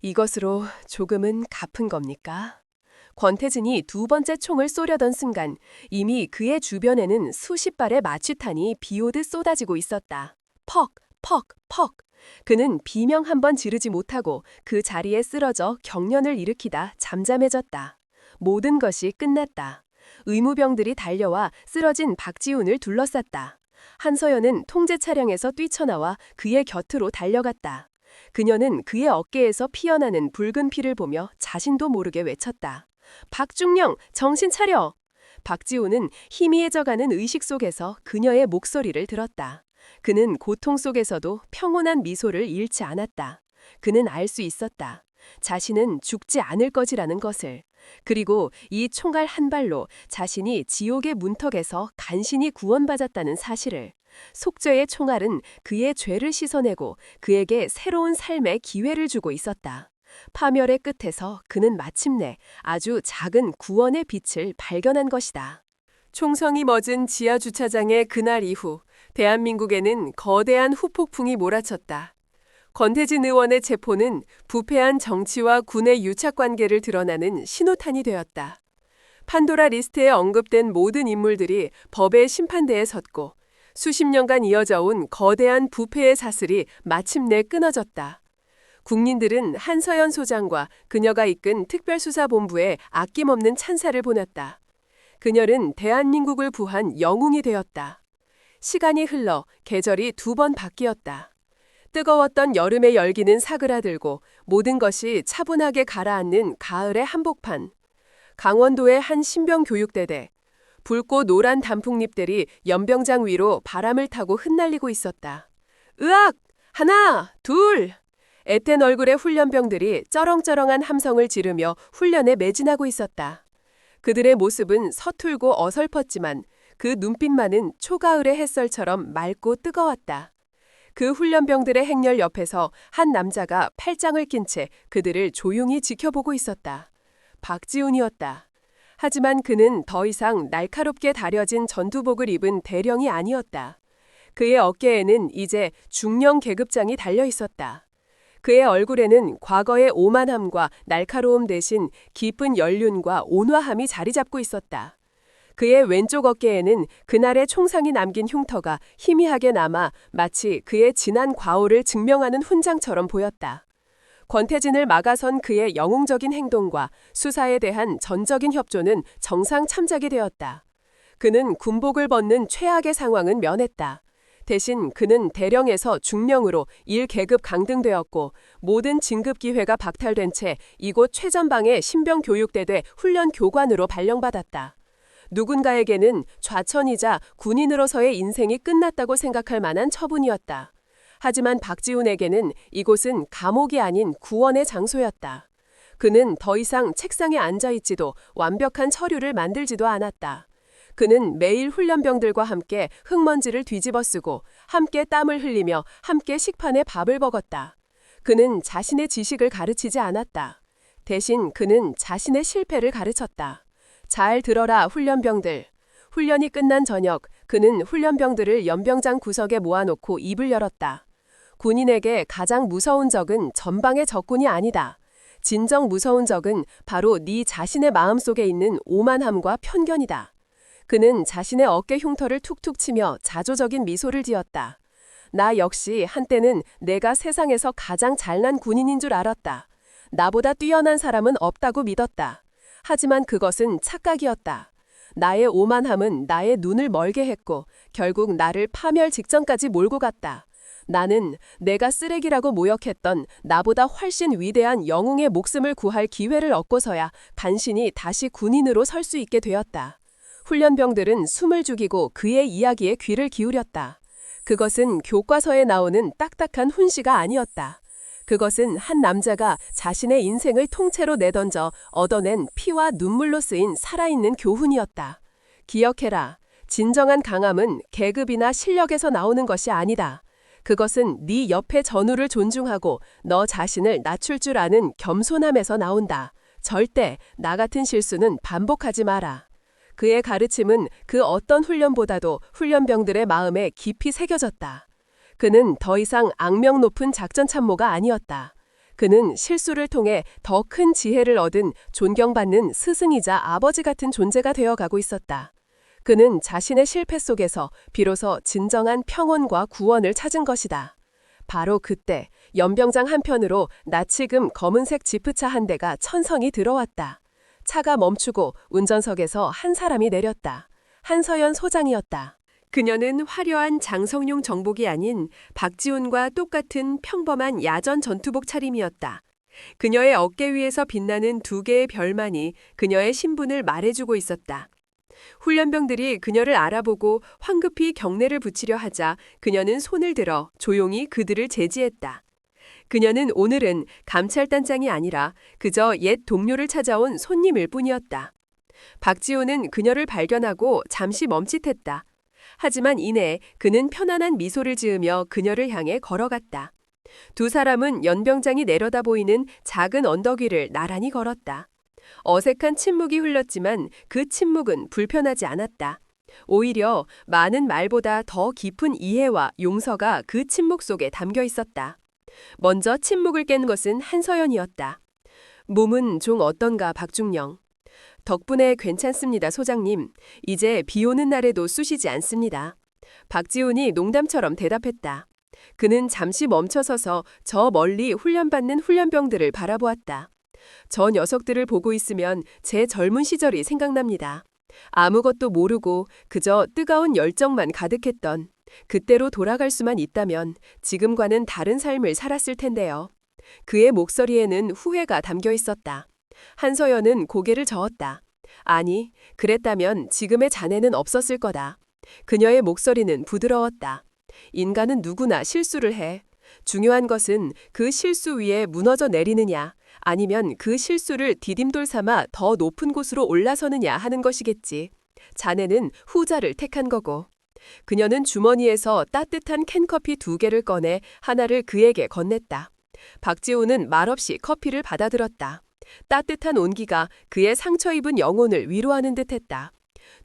이것으로 조금은 갚은 겁니까? 권태진이 두 번째 총을 쏘려던 순간 이미 그의 주변에는 수십 발의 마취탄이 비오듯 쏟아지고 있었다. 퍽, 퍽, 퍽. 그는 비명 한 번 지르지 못하고 그 자리에 쓰러져 경련을 일으키다 잠잠해졌다. 모든 것이 끝났다. 의무병들이 달려와 쓰러진 박지훈을 둘러쌌다. 한서연은 통제 차량에서 뛰쳐나와 그의 곁으로 달려갔다. 그녀는 그의 어깨에서 피어나는 붉은 피를 보며 자신도 모르게 외쳤다. 박중령, 정신 차려! 박지훈은 희미해져가는 의식 속에서 그녀의 목소리를 들었다. 그는 고통 속에서도 평온한 미소를 잃지 않았다. 그는 알 수 있었다. 자신은 죽지 않을 것이라는 것을. 그리고 이 총알 한 발로 자신이 지옥의 문턱에서 간신히 구원받았다는 사실을. 속죄의 총알은 그의 죄를 씻어내고 그에게 새로운 삶의 기회를 주고 있었다. 파멸의 끝에서 그는 마침내 아주 작은 구원의 빛을 발견한 것이다. 총성이 멎은 지하 주차장의 그날 이후 대한민국에는 거대한 후폭풍이 몰아쳤다. 권태진 의원의 체포는 부패한 정치와 군의 유착관계를 드러나는 신호탄이 되었다. 판도라 리스트에 언급된 모든 인물들이 법의 심판대에 섰고 수십 년간 이어져 온 거대한 부패의 사슬이 마침내 끊어졌다. 국민들은 한서연 소장과 그녀가 이끈 특별수사본부에 아낌없는 찬사를 보냈다. 그녀는 대한민국을 부한 영웅이 되었다. 시간이 흘러 계절이 두 번 바뀌었다. 뜨거웠던 여름의 열기는 사그라들고 모든 것이 차분하게 가라앉는 가을의 한복판. 강원도의 한 신병교육대대. 붉고 노란 단풍잎들이 연병장 위로 바람을 타고 흩날리고 있었다. 으악! 하나, 둘! 애텐 얼굴의 훈련병들이 쩌렁쩌렁한 함성을 지르며 훈련에 매진하고 있었다. 그들의 모습은 서툴고 어설펐지만 그 눈빛만은 초가을의 햇살처럼 맑고 뜨거웠다. 그 훈련병들의 행렬 옆에서 한 남자가 팔짱을 낀 채 그들을 조용히 지켜보고 있었다. 박지훈이었다. 하지만 그는 더 이상 날카롭게 다려진 전투복을 입은 대령이 아니었다. 그의 어깨에는 이제 중령 계급장이 달려 있었다. 그의 얼굴에는 과거의 오만함과 날카로움 대신 깊은 연륜과 온화함이 자리 잡고 있었다. 그의 왼쪽 어깨에는 그날의 총상이 남긴 흉터가 희미하게 남아 마치 그의 지난 과오를 증명하는 훈장처럼 보였다. 권태진을 막아선 그의 영웅적인 행동과 수사에 대한 전적인 협조는 정상 참작이 되었다. 그는 군복을 벗는 최악의 상황은 면했다. 대신 그는 대령에서 중령으로 1계급 강등되었고 모든 진급 기회가 박탈된 채 이곳 최전방의 신병교육대대 훈련 교관으로 발령받았다. 누군가에게는 좌천이자 군인으로서의 인생이 끝났다고 생각할 만한 처분이었다. 하지만 박지훈에게는 이곳은 감옥이 아닌 구원의 장소였다. 그는 더 이상 책상에 앉아있지도 완벽한 서류를 만들지도 않았다. 그는 매일 훈련병들과 함께 흙먼지를 뒤집어쓰고 함께 땀을 흘리며 함께 식판에 밥을 먹었다. 그는 자신의 지식을 가르치지 않았다. 대신 그는 자신의 실패를 가르쳤다. 잘 들어라 훈련병들. 훈련이 끝난 저녁 그는 훈련병들을 연병장 구석에 모아놓고 입을 열었다. 군인에게 가장 무서운 적은 전방의 적군이 아니다. 진정 무서운 적은 바로 네 자신의 마음속에 있는 오만함과 편견이다. 그는 자신의 어깨 흉터를 툭툭 치며 자조적인 미소를 지었다. 나 역시 한때는 내가 세상에서 가장 잘난 군인인 줄 알았다. 나보다 뛰어난 사람은 없다고 믿었다. 하지만 그것은 착각이었다. 나의 오만함은 나의 눈을 멀게 했고 결국 나를 파멸 직전까지 몰고 갔다. 나는 내가 쓰레기라고 모욕했던 나보다 훨씬 위대한 영웅의 목숨을 구할 기회를 얻고서야 간신히 다시 군인으로 설 수 있게 되었다. 훈련병들은 숨을 죽이고 그의 이야기에 귀를 기울였다. 그것은 교과서에 나오는 딱딱한 훈시가 아니었다. 그것은 한 남자가 자신의 인생을 통째로 내던져 얻어낸 피와 눈물로 쓰인 살아있는 교훈이었다. 기억해라. 진정한 강함은 계급이나 실력에서 나오는 것이 아니다. 그것은 네 옆의 전우를 존중하고 너 자신을 낮출 줄 아는 겸손함에서 나온다. 절대 나 같은 실수는 반복하지 마라. 그의 가르침은 그 어떤 훈련보다도 훈련병들의 마음에 깊이 새겨졌다. 그는 더 이상 악명 높은 작전 참모가 아니었다. 그는 실수를 통해 더 큰 지혜를 얻은 존경받는 스승이자 아버지 같은 존재가 되어가고 있었다. 그는 자신의 실패 속에서 비로소 진정한 평온과 구원을 찾은 것이다. 바로 그때 연병장 한편으로 나치금 검은색 지프차 한 대가 천성이 들어왔다. 차가 멈추고 운전석에서 한 사람이 내렸다. 한서연 소장이었다. 그녀는 화려한 장성용 정복이 아닌 박지훈과 똑같은 평범한 야전 전투복 차림이었다. 그녀의 어깨 위에서 빛나는 두 개의 별만이 그녀의 신분을 말해주고 있었다. 훈련병들이 그녀를 알아보고 황급히 경례를 붙이려 하자 그녀는 손을 들어 조용히 그들을 제지했다. 그녀는 오늘은 감찰단장이 아니라 그저 옛 동료를 찾아온 손님일 뿐이었다. 박지훈은 그녀를 발견하고 잠시 멈칫했다. 하지만 이내 그는 편안한 미소를 지으며 그녀를 향해 걸어갔다. 두 사람은 연병장이 내려다 보이는 작은 언덕 위를 나란히 걸었다. 어색한 침묵이 흘렀지만 그 침묵은 불편하지 않았다. 오히려 많은 말보다 더 깊은 이해와 용서가 그 침묵 속에 담겨 있었다. 먼저 침묵을 깬 것은 한서연이었다. 몸은 좀 어떤가, 박중령. 덕분에 괜찮습니다, 소장님. 이제 비 오는 날에도 쑤시지 않습니다. 박지훈이 농담처럼 대답했다. 그는 잠시 멈춰서서 저 멀리 훈련받는 훈련병들을 바라보았다. 저 녀석들을 보고 있으면 제 젊은 시절이 생각납니다. 아무것도 모르고 그저 뜨거운 열정만 가득했던 그때로 돌아갈 수만 있다면 지금과는 다른 삶을 살았을 텐데요. 그의 목소리에는 후회가 담겨 있었다. 한서연은 고개를 저었다. 아니, 그랬다면 지금의 자네는 없었을 거다. 그녀의 목소리는 부드러웠다. 인간은 누구나 실수를 해. 중요한 것은 그 실수 위에 무너져 내리느냐, 아니면 그 실수를 디딤돌 삼아 더 높은 곳으로 올라서느냐 하는 것이겠지. 자네는 후자를 택한 거고. 그녀는 주머니에서 따뜻한 캔커피 2개를 꺼내 하나를 그에게 건넸다. 박지훈은 말없이 커피를 받아들었다. 따뜻한 온기가 그의 상처 입은 영혼을 위로하는 듯했다.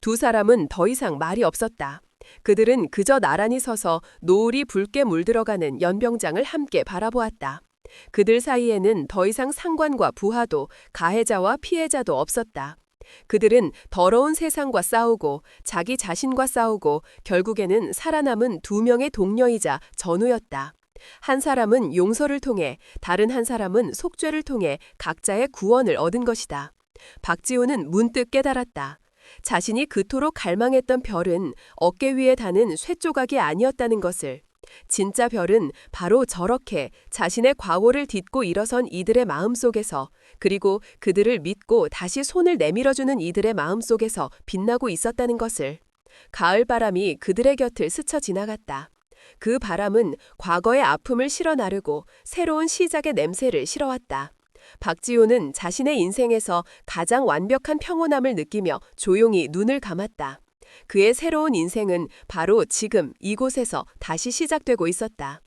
두 사람은 더 이상 말이 없었다. 그들은 그저 나란히 서서 노을이 붉게 물들어가는 연병장을 함께 바라보았다. 그들 사이에는 더 이상 상관과 부하도 가해자와 피해자도 없었다. 그들은 더러운 세상과 싸우고 자기 자신과 싸우고 결국에는 살아남은 2명의 동료이자 전우였다. 한 사람은 용서를 통해 다른 한 사람은 속죄를 통해 각자의 구원을 얻은 것이다. 박지훈은 문득 깨달았다. 자신이 그토록 갈망했던 별은 어깨 위에 다는 쇠조각이 아니었다는 것을. 진짜 별은 바로 저렇게 자신의 과오를 딛고 일어선 이들의 마음속에서, 그리고 그들을 믿고 다시 손을 내밀어주는 이들의 마음속에서 빛나고 있었다는 것을. 가을 바람이 그들의 곁을 스쳐 지나갔다. 그 바람은 과거의 아픔을 실어 나르고 새로운 시작의 냄새를 실어왔다. 박지훈은 자신의 인생에서 가장 완벽한 평온함을 느끼며 조용히 눈을 감았다. 그의 새로운 인생은 바로 지금 이곳에서 다시 시작되고 있었다.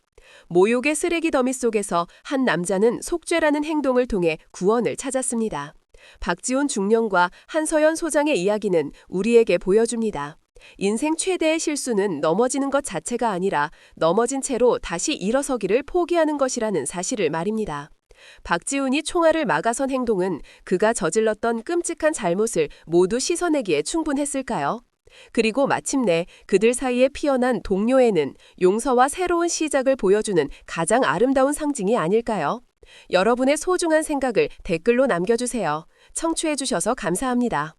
모욕의 쓰레기 더미 속에서 한 남자는 속죄라는 행동을 통해 구원을 찾았습니다. 박지훈 중령과 한서연 소장의 이야기는 우리에게 보여줍니다. 인생 최대의 실수는 넘어지는 것 자체가 아니라 넘어진 채로 다시 일어서기를 포기하는 것이라는 사실을 말입니다. 박지훈이 총알을 막아선 행동은 그가 저질렀던 끔찍한 잘못을 모두 씻어내기에 충분했을까요? 그리고 마침내 그들 사이에 피어난 동료애는 용서와 새로운 시작을 보여주는 가장 아름다운 상징이 아닐까요? 여러분의 소중한 생각을 댓글로 남겨주세요. 청취해주셔서 감사합니다.